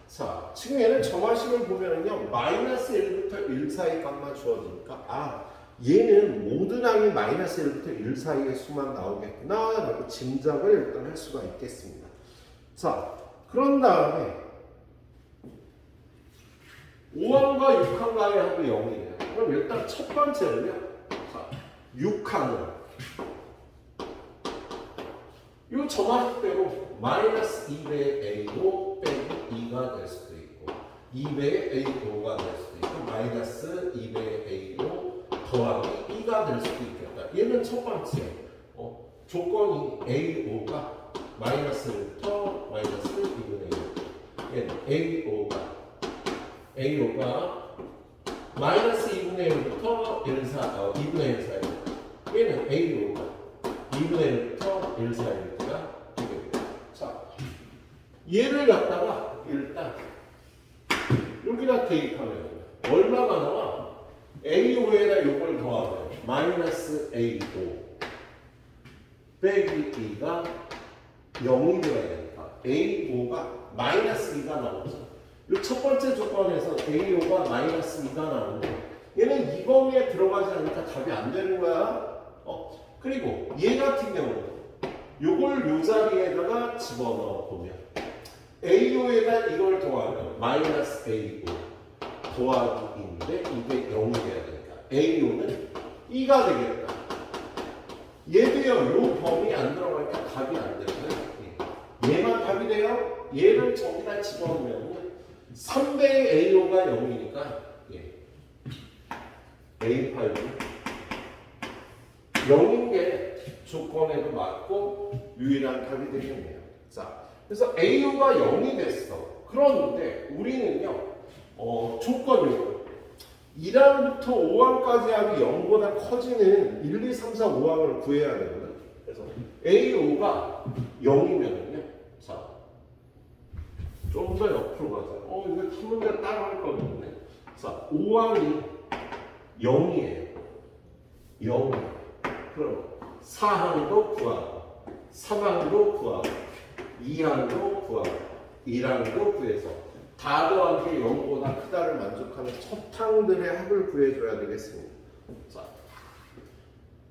자, 지금 얘는 점화식을 보면요 마이너스 1부터 1 사이 값만 주어지니까 얘는 모든 항이 마이너스 1부터 1 사이의 수만 나오겠구나 라고 짐작을 일단 할 수가 있겠습니다. 자, 그런 다음에 5항과 6항과의 합이 0이에요. 그럼 일단 첫 번째는요. 자, 6항은 이 점화식대로 마이너스 2배의 a5 빼기 2가 될 수도 있고 2배의 a5가 될 수도 있고 마이너스 2배의 a5 더하기 2가 될 수도 있겠다. 얘는 첫 번째 조건이 a5가 마이너스 1부터 마이너스 2분의 1 얘는 a5가 마이너스 2분의 1부터 2분의 1 사이 얘는 a5가 2분의 1부터 1 사이가 되겠다. 자, 얘를 갖다가 일단 여기다 대입하면 얼마가 나와? a5에다 요걸 더하면 마이너스 a5 빼기 2가 0이 되어야 되니까 a5가 마이너스 2가 나오죠. 이 첫 번째 조건에서 a5가 마이너스 2가 나오는데 얘는 2범위에 들어가지 않으니까 답이 안 되는 거야. 그리고 얘 같은 경우는 요걸 요 자리에다가 집어넣어 보면 AO에다 이걸 더하면 마이너스 AO 더하기 2인데 이게 0이 돼야 되니까 AO는 2가 되겠다. 얘도요, 요 범위 안 들어가니까 답이 안 되거든요. 얘만 답이 돼요. 얘를 저기다 집어넣으면 3배의 AO가 0이니까 A5는 0인 게 조건에도 맞고 유일한 답이 되겠네요. 자, 그래서 AO가 0이 됐어. 그런데 우리는요, 조건을 1항부터 5항까지 합이 0보다 커지는 1, 2, 3, 4, 5항을 구해야 되거든. 그래서 AO가 0이면요. 자, 좀 더 옆으로 가자. 이거 한 문제 따로 할 거거든요. 자, 5항이 0이에요. 0이에요. 그럼 4항도 구하고, 3항도 구하고, 2항도 구하고, 1항도 구해서 다 더한 게 0보다 크다를 만족하는 첫 항들의 합을 구해줘야 되겠습니다. 자,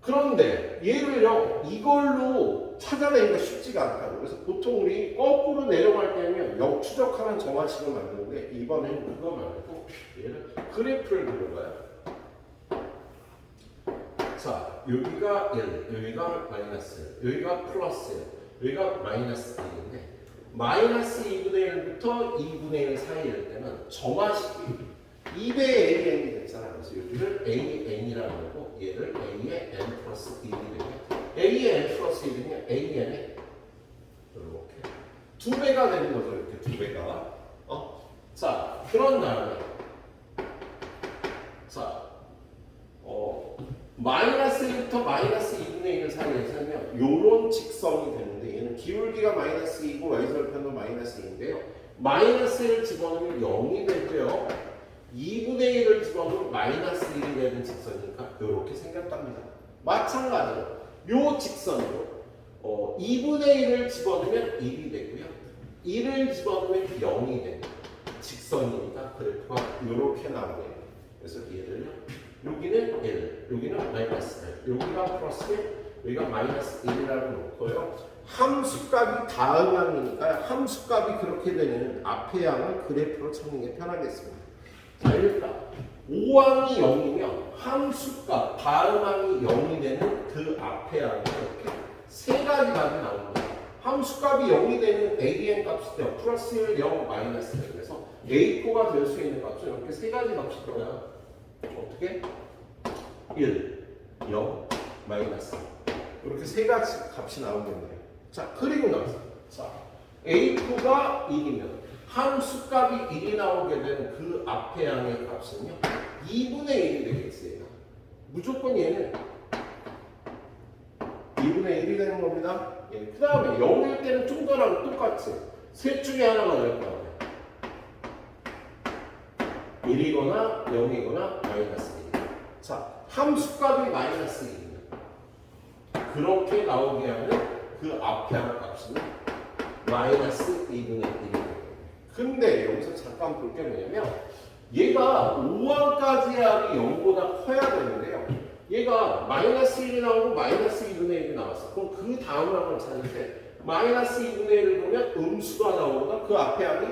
그런데 얘를요, 이걸로 찾아내기가 쉽지가 않다고. 그래서 보통 우리 거꾸로 내려갈 때면 역추적하는 정화식을 만드는데 이번에는 그거 말고 얘를 그래프를 그려봐요. 자, 여기가 1, 여기가 마이너스 1, 여기가 플러스 1, 여기가 마이너스 1인데 마이너스 2분의 1부터 2분의 1 사이일 때는 정화식이 2배의 AN이 됐잖아. 그래서 여기를 AN이라고 하고 얘를 A의 N 플러스 1이 되면 A의 N 플러스 1이면 AN의 이렇게 2배가 되는 거죠. 이렇게 2배가. 자, 그런 다음에 자, 마이너스 1부터 마이너스 2분의 1 사이에서는 요런 직선이 되는데 얘는 기울기가 마이너스 2고 y절편도 마이너스 2인데요. 마이너스 1을 집어넣으면 0이 되고요. 2분의 1을 집어넣으면 마이너스 1이 되는 직선이니까 이렇게 생겼답니다. 마찬가지로 요 직선으로 2분의 1을 집어넣으면 1이 되고요. 1을 집어넣으면 0이 되는 직선이니까 그래프가 이렇게 나오네요. 그래서 얘를요. 여기는 1, 여기는 마이너스 1, 여기가 플러스 1, 여기가 마이너스 1이라고 놓고요. 함수값이 다음 항이니까 함수값이 그렇게 되는 앞의 항을 그래프로 찾는 게 편하겠습니다. 자, 일단 5항이 0이면 함수값 다음 항이 0이 되는 그 앞의 항은 이렇게 세 가지 값이 나옵니다. 함수값이 0이 되는 AN 값이 돼요. 플러스 1, 0, 마이너스 1. 그래서 A4가 될 수 있는 값은 이렇게 세 가지 값이 들어요. 어떻게? 1, 0, 마이너스 이렇게 세 가지 값이 나오겠네요. 자, 그리고 나서 자, A4가 1이면 함수값이 1이 나오게 되는 그 앞의 항의 값은요 2분의 1이 되겠어요. 무조건 얘는 2분의 1이 되는 겁니다. 그 다음에 0일 때는 좀 더랑 똑같이 셋 중에 하나가 될 거예요. 1이거나 0이거나 마이너스 1. 자, 함수값이 마이너스 1이면 그렇게 나오게 하는 그 앞에 하는 값은 마이너스 2분의 1이 돼요. 근데 여기서 잠깐 볼 게 뭐냐면 얘가 5항까지 합이 0보다 커야 되는데요. 얘가 마이너스 1이 나오고 마이너스 2분의 1이 나왔어. 그럼 그 다음 항을 찾을 때 마이너스 2분의 1을 보면 음수가 나오거나 그 앞에 항이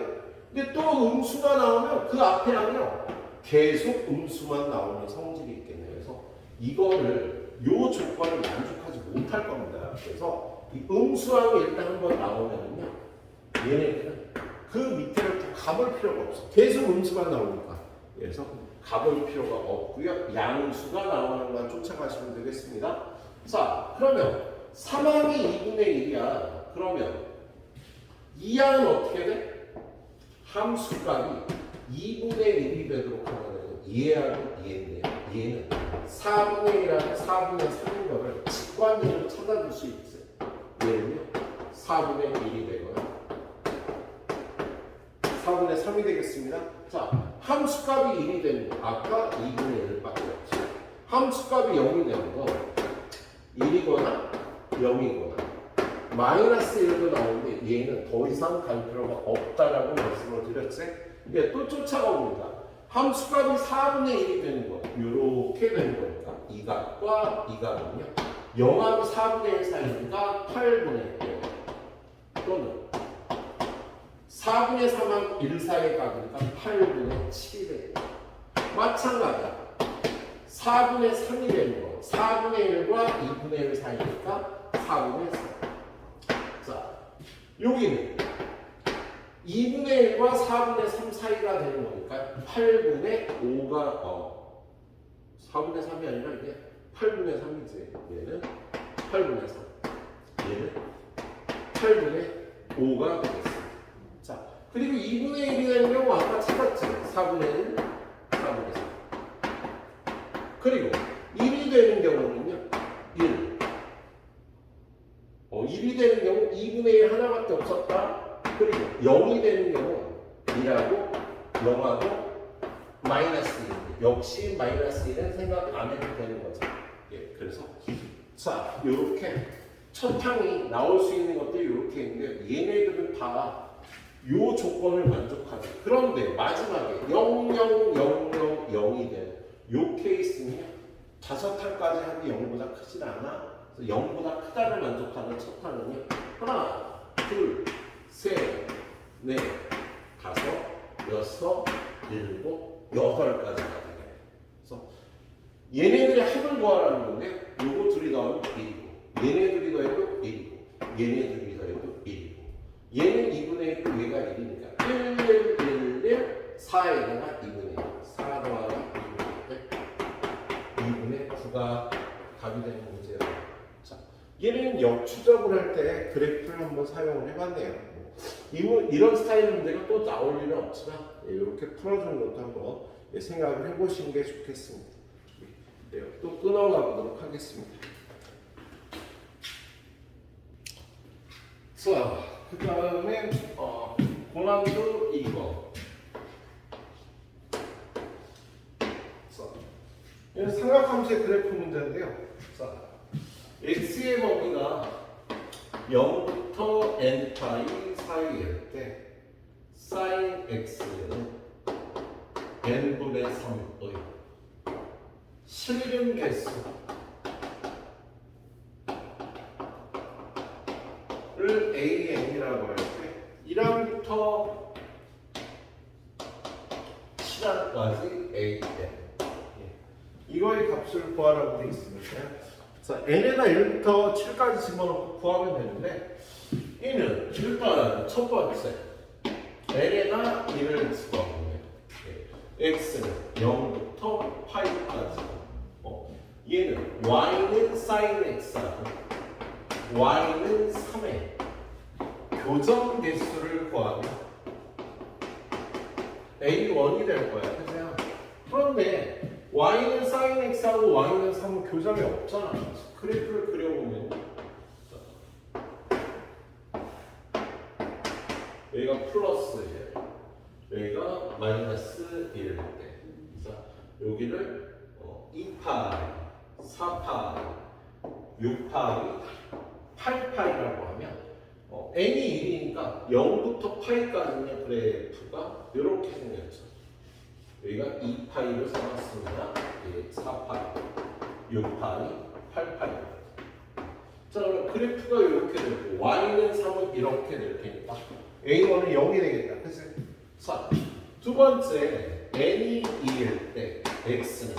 근데 또 음수가 나오면 그 앞에 항이요 계속 음수만 나오는 성질이 있겠네요. 그래서 이거를 요 조건을 만족하지 못할 겁니다. 그래서 이 음수항이 일단 한번 나오면요 얘네들은 그 밑에를 더 가볼 필요가 없어. 계속 음수만 나오니까. 그래서 가볼 필요가 없고요. 양수가 나오는 것만 쫓아가시면 되겠습니다. 자, 그러면 3항이 2분의 1이야. 그러면 2항은 어떻게 돼? 함수값이 2분의 1이 되도록 하면 얘하고 얘인데요. 얘는 4분의 1하고 4분의 3인 거를 직관적으로 찾아줄 수 있어요. 얘는요 4분의 1이 되거나 4분의 3이 되겠습니다. 자, 함수값이 1이 되는 거 아까 2분의 1을 밖에 없죠. 함수값이 0이 되는 거 1이거나 0이거나 마이너스 1도 나오는데 얘는 더 이상 갈 필요가 없다라고 말씀을 드렸지. 이게 또 쫓아옵니다. 함수값이 4분의 1이 되는 거 이렇게 되는 거니까 이 값과 이 값은요 0하고 4분의 1 사이니까 8분의 1 또는 4분의 3하고 1 사이에 값이니까 8분의 7이 되는 거. 마찬가지야. 4분의 3이 되는 거. 4분의 1과 2분의 1 사이니까 4분의 3. 자, 여기는 2분의 1과 4분의 3 사이가 되는 거니까 8분의 5가 4분의 3이 아니라 이게 8분의 3이지. 얘는 8분의 3. 얘는 8분의 5가 되겠습니다. 자, 그리고 2분의 1이 되는 경우 아까 찾았지. 4분의 1, 4분의 3. 그리고 1이 되는 경우는요. 1. 1이 되는 경우 2분의 1 하나밖에 없었다. 그리고 0이 되는 경우 1하고 0하고 마이너스 1. 역시 마이너스 1은 생각 안 해도 되는 거죠. 예, 그래서 자, 요렇게 첫 항이 나올 수 있는 것들이 이렇게 있는데 얘네들은 다 요 조건을 만족하죠. 그런데 마지막에 0, 0, 0, 0, 0이 되는 요 케이스는요. 5항까지 합이 0보다 크진 않아. 그래서 0보다 크다를 만족하는 첫 항은요. 하나, 둘, 셋, 넷, 다섯, 여섯, 일곱, 여덟까지가 되게. 그래서 얘네들의 합을 구하라는 건데 요거 둘이 더하면 1이고 얘네들이 더해도 1이고 얘네들이 더해도 1이고 얘는 2분의 1이고 얘가 1이니까 1, 1, 1, 1, 4에다가 2분의 1 4 더하기 2분의 9가 답이 되는 문제예요. 자, 얘는 역추적을 할 때 그래프를 한번 사용을 해봤네요. 이런 스타일 문제가 또 나올 일은 없지만 이렇게 풀어주는 것도 한번 생각을 해보시는 게 좋겠습니다. 네, 또 끊어가 보도록 하겠습니다. 자, 그 다음에 고난도 이거. 이건 삼각함수의 그래프 문제인데요. 자, x의 범위가 0부터 n파이 사이일 때 sin x는 n분의 3의 실름 개수를 an이라고 할 때 1항부터 7항까지 an. 이거의 값을 구하라고 되어 있습니다. 자, n에다 1부터 7까지 집어넣고 구하면 되는데 얘는 일단 첫 번째 n에다 1을 집어넣으면 x는 0부터 파이까지 얘는 y는 sin x하고 y는 3의 교점 개수를 구하면 a1이 될 거야. 그죠? 그런데 y는 sin x하고 y는 3은 교점이 없잖아. 그래프를 그려보면 여기가 플러스 1, 여기가 마이너스 1일 때, 자, 여기를 2파이, 4파이, 6파이, 8파이라고 하면 n이 1이니까 0부터 파이까지는 그래프가 이렇게 생겼죠. 여기가 2파이를 써놨습니다. 4파이, 6파이, 8파이. 자, 그럼 그래프가 이렇게 되고 y는 3은 이렇게 될 테니까 a1은 0이 되겠다. 그치? 자, 두 번째 n이 2일 때 x는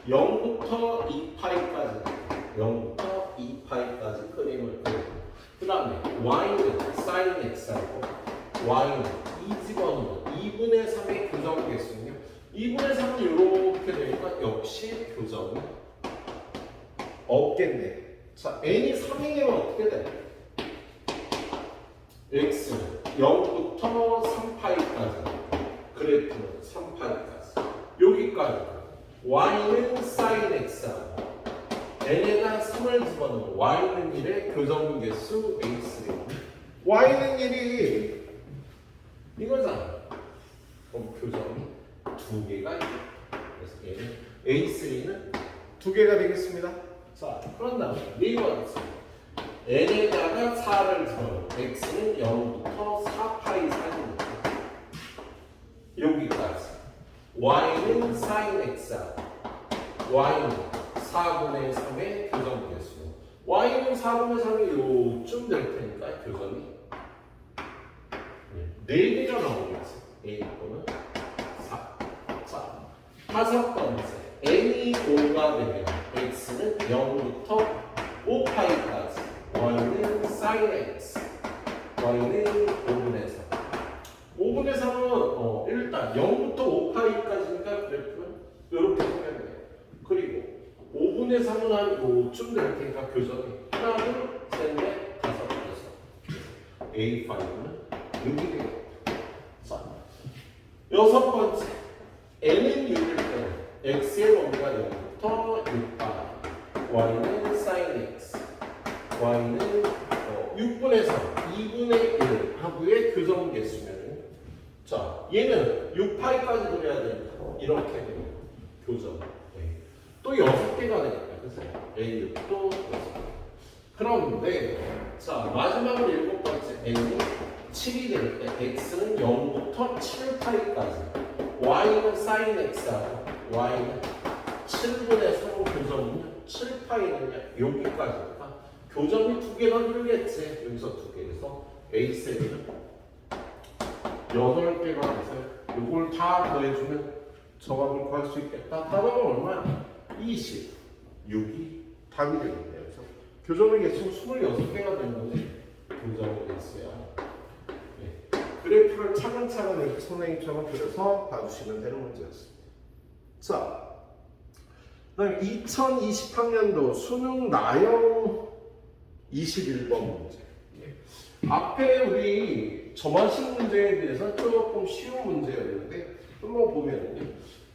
0부터 2파이까지 0부터 2파이까지 그림을 그리고 그 다음에 y는 sin x하고 y는 2 집어넣으면 2분의 3의 교점 개수는요. 2분의 3은 이렇게 되니까 역시 교점이 없겠네. 자, n이 3이면 어떻게 돼? x는 0부터 3파이까지 그래프는 3파이까지 여기까지 y는 sin x하고 n에다 3을 집어넣으면 y는 1의 교점 개수 a3 y는 1이 이거잖아. 그럼 교점이 2개가 있다. 그래서 얘는 a3는 2개가 되겠습니다. 자, 그런 다음에 네이버가 있습니다. n에다가 4를 집어넣으면 x는 0부터 4파이 사이입니다. 여기까지 y는 sin x하고 y는 4분의 3의 교점 개수 y는 4분의 3이 요쯤 될 테니까 교점이 4개가 나오겠지. A 또는 4. 자, 다섯 번째. n이 5가 되면 x는 0부터 5파이까지, y는 sin x, y는 5분의 3. 5분의 3은 일단 0부터 5파이까지니까 그래프는 이렇게 보면 돼요. 그리고 5분의 3은 한 5쯤 될 테니까 교정이 하나, 둘, 셋, 넷, 다섯, 여섯. A5는 6이 되겠다. 자, 여섯 번째. n은 6일 때는 x의 원가 0부터 6까지, y는 sin x, y는 6분의 3, 2분의 1 하부의 교정 개수면, 자, 얘는 6파이까지 그려야 되니까 이렇게 되는 교정. 또 6개가 되겠다. 그래서 A6도 6개. 그런데 자, 마지막으로 7번째 n이 7이 될 때 x는 0부터 7파이까지, y는 sin x하고 y는 7분의 3 교정이면 7파이는 여기까지니까 교정이 2개가 들겠지. 여기서 2개. 그래서 A7은 8개가 돼서 이걸 다 더해주면 정합을 구할 수 있겠다. 답은 얼마야? 26이 답이 되겠네요. 그래서 교정의 개수 26개가 되는 거지. 교정의 개수야. 네. 그래프를 차근차근 이렇게 선생님처럼 그려서 봐주시면 되는 문제였습니다. 자, 그다음 2020학년도 수능 나형 21번 문제. 앞에 우리 점화식 문제에 대해서 조금 쉬운 문제였는데 한번 보면요.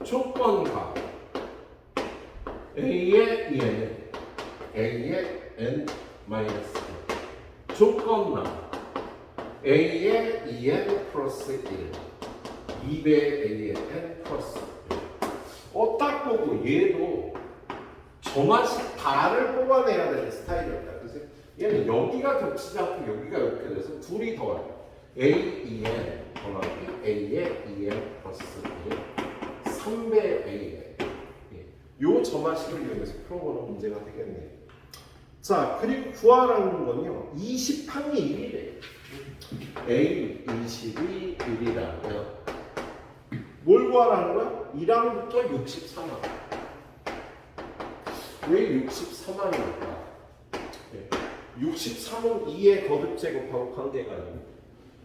조건과 A의 EN, A의 N 마이너스 조건과 A의 EN 플러스 1, 2배 A의 N 플러스 1. 딱 보고 얘도 점화식 다를 뽑아내야 되는 스타일이었다. 그래서 얘는 여기가 겹치지 않고 여기가 이렇게 돼서 둘이 더해요. A, EN 더하기 A의 EN 플러스 1, 3배 A의 요 점화식을 이용해서 풀어보는 문제가 되겠네요. 자, 그리고 구하라는 건요. 20항이 1이래요. A 22 1이라면 뭘 구하라는 거야? 1항부터 63항. 왜 63항일까? 63은 2의 거듭 제곱하고 관계가 아닙니다.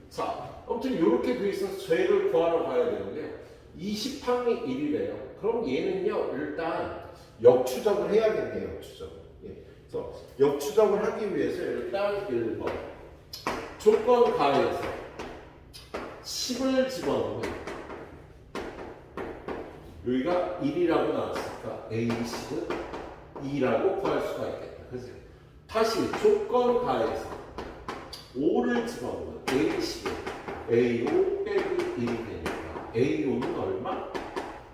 자, 아무튼 이렇게 돼 있어서 쟤를 구하러 가야 되는데 20항이 1이래요. 그럼 얘는요, 일단 역추적을 해야겠네요. 역추적. 그래서 역추적을 하기 위해서 일단 1번 조건 가에서 10을 집어넣으면 여기가 1이라고 나왔으니까 A10은 2라고 구할 수가 있겠다. 그래서 다시 조건 가에서 5를 집어넣으면 A10은 A5 빼기 1이 되니까 A5는 얼마?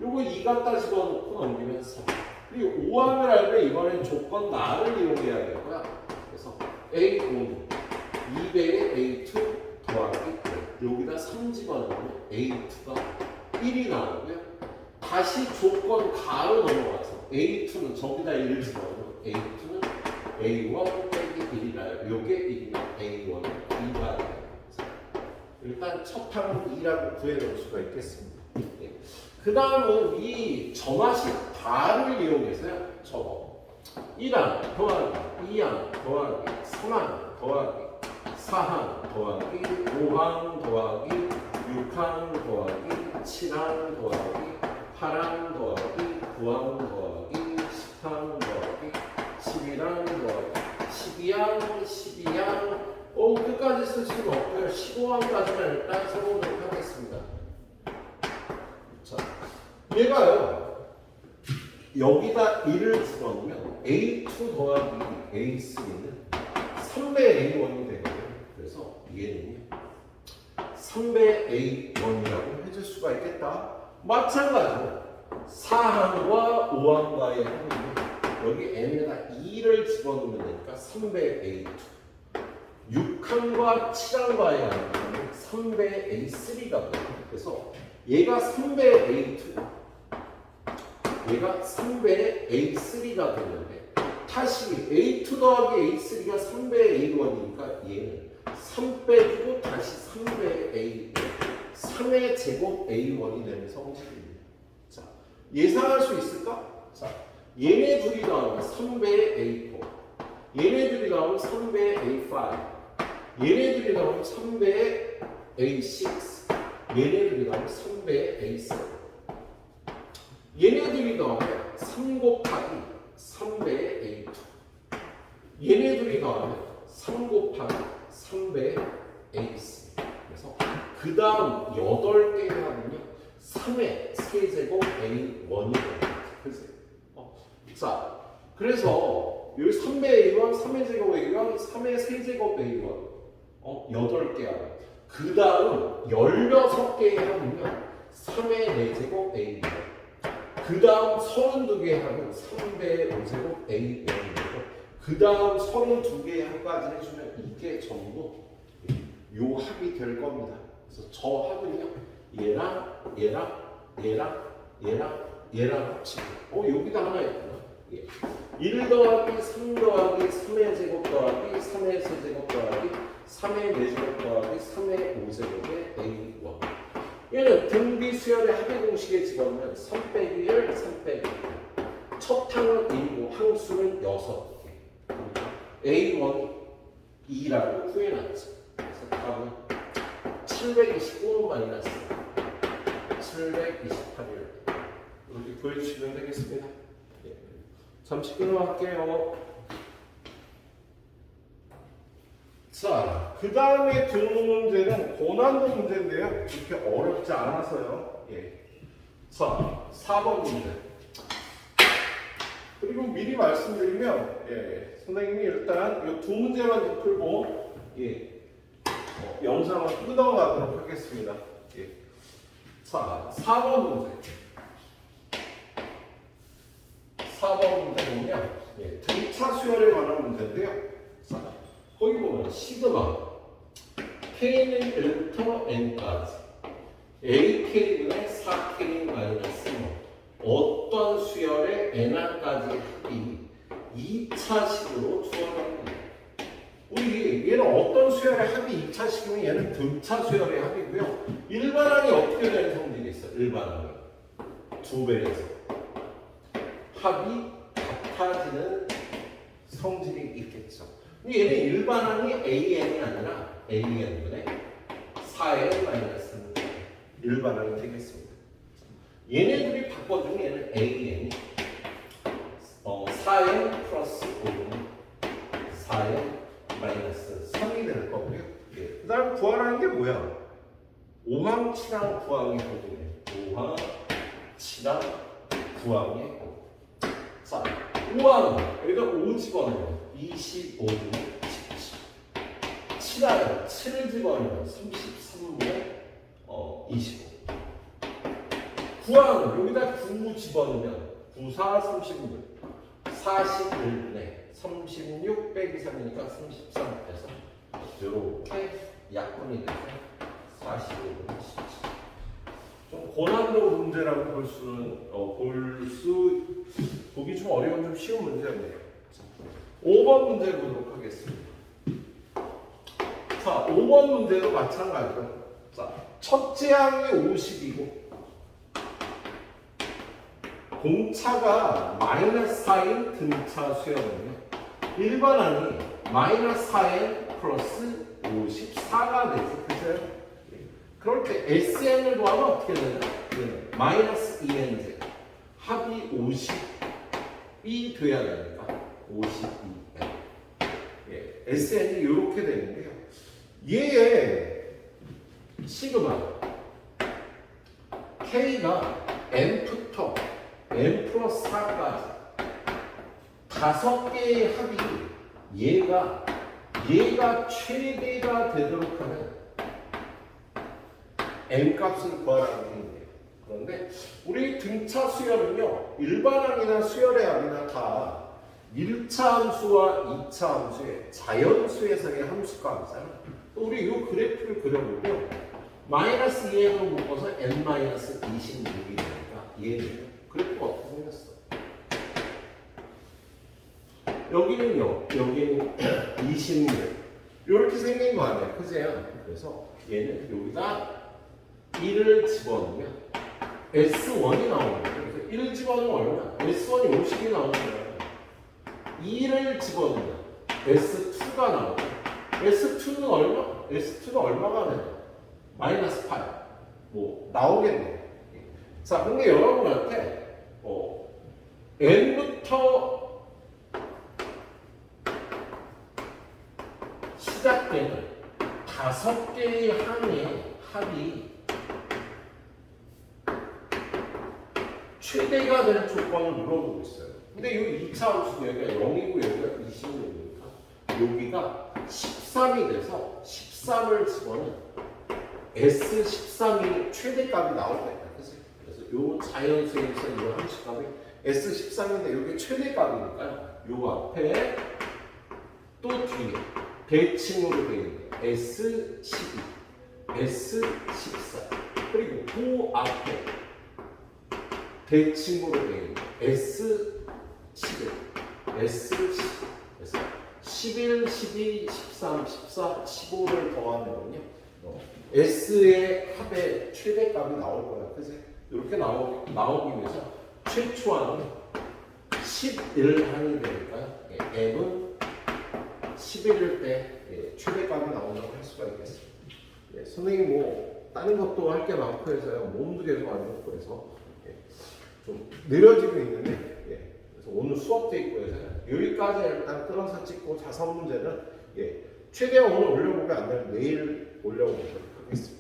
요거 2 갖다 집어넣고 넘기면 3. 그리고 5항을 알면 이번엔 조건 나를 이용해야 될 거야. 그래서 A5는 2배의 A2 더하기 1. 여기다 3 집어넣으면 A2가 1이 나오고요. 다시 조건 가로 넘어가서 A2는 저기다 1 집어넣으면 A2는 A1 빼기 1이라요. 요게 1이면 A1은 2가 돼요. 일단 첫 항은 2라고 구해놓을 수가 있겠습니다. 그 다음은 이 점화식 바를 이용해서요. 저거 1항 더하기 2항 더하기 3항 더하기 4항 더하기 5항 더하기 6항 더하기 7항 더하기 8항 더하기 9항 더하기 10항 더하기 11항 더하기 12항 12항 끝까지 쓸 수는 없고요. 15항까지만 일단 써보도록 하겠습니다. 자, 얘가요. 여기다 1을 집어넣으면 A2 더하기 A3는 3배 A1이 되거든요. 그래서 얘는 3배 A1이라고 해줄 수가 있겠다. 마찬가지로 4항과 5항과의 합은 여기 N에다 2를 집어넣으면 되니까 3배 A2. 6항과 7항과의 합은 3배 A3가 돼요. 그래서 얘가 3배 A2, 얘가 3배 A3가 되는데 다시 A2 더하기 A3가 3배 A1이니까 얘는 3 빼주고 다시 3배 A 3의 제곱 A1이 되는 성질입니다. 자, 예상할 수 있을까? 자, 얘네 둘이 나오면 3배 A4 얘네 둘이 나오면 3배 A5 얘네 둘이 나오면 3배 A6 얘네 둘이 나오면 3배 A7 얘네 둘이 나오면 3 곱하기 3배 A2 얘네 둘이 나오면 3 곱하기 3배 A3 그래서 그 다음 8개 하면요 3의 세제곱 A1이 됩니다. 자, 그래서 여기 3배 A1, 3의 제곱 A1, 3의 세제곱 A1 8개 하면 그 다음 16개 하면요 3의 4제곱 A1 그 다음 32개 하면 3배 5제곱 A1 그 다음 32개 합까지 해주면 이게 전부 요 합이 될 겁니다. 그래서 저 합은요 얘랑 얘랑 얘랑 얘랑 얘랑 합치고 여기다 하나 있구나. 1 더하기 3 더하기 3의 제곱 더하기 3의 세제곱 더하기 3의 4제곱 더하기 3의 5제곱의 A1 얘는 등비 수열의 합의 공식에 집어넣으면 3 빼기 1, 3 빼기 1 첫 항은 1이고 항수는 6개 A1 2라고 구해놨죠. 그래서 답은 729 마이너스 728을 이렇게 구해주시면 되겠습니다. 잠시 끊어갈게요. 자, 그 다음에 두 문제는 고난도 문제인데요. 이렇게 어렵지 않아서요. 자, 4번 문제. 그리고 미리 말씀드리면, 선생님이 일단 이 두 문제만 좀 풀고, 영상을 끊어가도록 하겠습니다. 자, 4번 문제. 4번 문제는요, 등차 수열에 관한 문제인데요. 자, 거기 보면 시그마 K는 1부터 N까지 AK분의 4K 마이너스 어떤 수열의 N항까지 합이 2차식으로 주어집니다. 우리 얘는 어떤 수열의 합이 2차식이면 얘는 등차 수열의 합이고요. 일반항이 어떻게 되는 성질이 있어요? 일반항이 2배에서 합이 같아지는 성질이 있겠죠. 근데 얘는 일반항이 AN이 아니라 AN분의 4N 마이너스 일반항이 되겠습니다. 얘네들이 바꿔주면 얘는 AN이 4N 플러스 5는 4N 마이너스 3이 될 거고요. 그 다음 구하라는 게 뭐야? 5항, 7항, 9항이 거든요. 5항, 7항, 9항이 자, 5항 여기다 5 집어넣으면 25분의 17 7항 7을 집어넣으면 33분의 25 9항 여기다 9 집어넣으면 9, 4, 36 41분의 36 빼기 3이니까 33에서 이렇게 약분이 돼서 45분의 17 좀 고난도 문제라고 보기 좀 어려운 좀 쉬운 문제였네요. 5번 문제 보도록 하겠습니다. 자, 5번 문제도 마찬가지로 자, 첫째 항이 50이고 공차가 마이너스 4인 등차 수열은요. 일반 항이 마이너스 4n 플러스 54가 되죠. 그죠? 그럴 때 SN을 구하면 어떻게 되냐? 마이너스 2n제 합이 50이 돼야 됩니다. 52n SN이 이렇게 되는데요. 얘의 시그마 K가 N부터 N 플러스 4까지 5개의 합이 얘가 최대가 되도록 하는 n 값을 구하라는 얘기예요. 그런데 우리 등차 수열은요, 일반항이나 수열의 항이나 다 1차 함수와 2차 함수의 자연수에서의 함수값이잖아요. 우리 이 그래프를 그려보면 마이너스 2n으로 묶어서 n 마이너스 26이 되니까 얘는 그래프가 어떻게 생겼어? 여기는요, 여기는 26, 이렇게 생긴 거 아니야, 그제요? 그래서 얘는 여기다 1을 집어넣으면 S1이 나오는 거예요. 그래서 1 집어넣으면 얼마? S1이 50이 나오는 거예요. 2를 집어넣으면 S2가 나오고 S2는 얼마? S2는 얼마가 되냐? 마이너스 8. 뭐 나오겠네. 자, 근데 여러분한테 n부터 시작되는 5개의 항의 합이 최대가 될 조건을 물어보고 있어요. 근데 이 2차 함수도 여기가 0이고 여기가 26이니까 여기가 13이 돼서 13을 집어는 S13이 최대값이 나올 거예요. 그래서 요 자연수에서 이 함수값이 S13인데 이게 최대값이니까요. 요 앞에 또 뒤에 대칭으로 되어 있는 S12, S14 그리고 그 앞에 대칭으로 되어 있는 S11, S12 그래서 11, 12, 13, 14, 15를 더하면요 S의 합의 최대값이 나올 거야. 그래서 이렇게 나오기 위해서 최초항은 11항이 되니까요. M은 11일 때 최대값이 나온다고 할 수가 있겠습니다. 선생님 뭐 다른 것도 할 게 많고 해서요. 몸도 계속 안 좋고 해서 좀 느려지고 있는데 그래서 오늘 수업 때 있고 해서 여기까지 일단 끊어서 찍고 자선 문제는 최대한 오늘 올려보면 안 되면 내일 올려보도록 하겠습니다.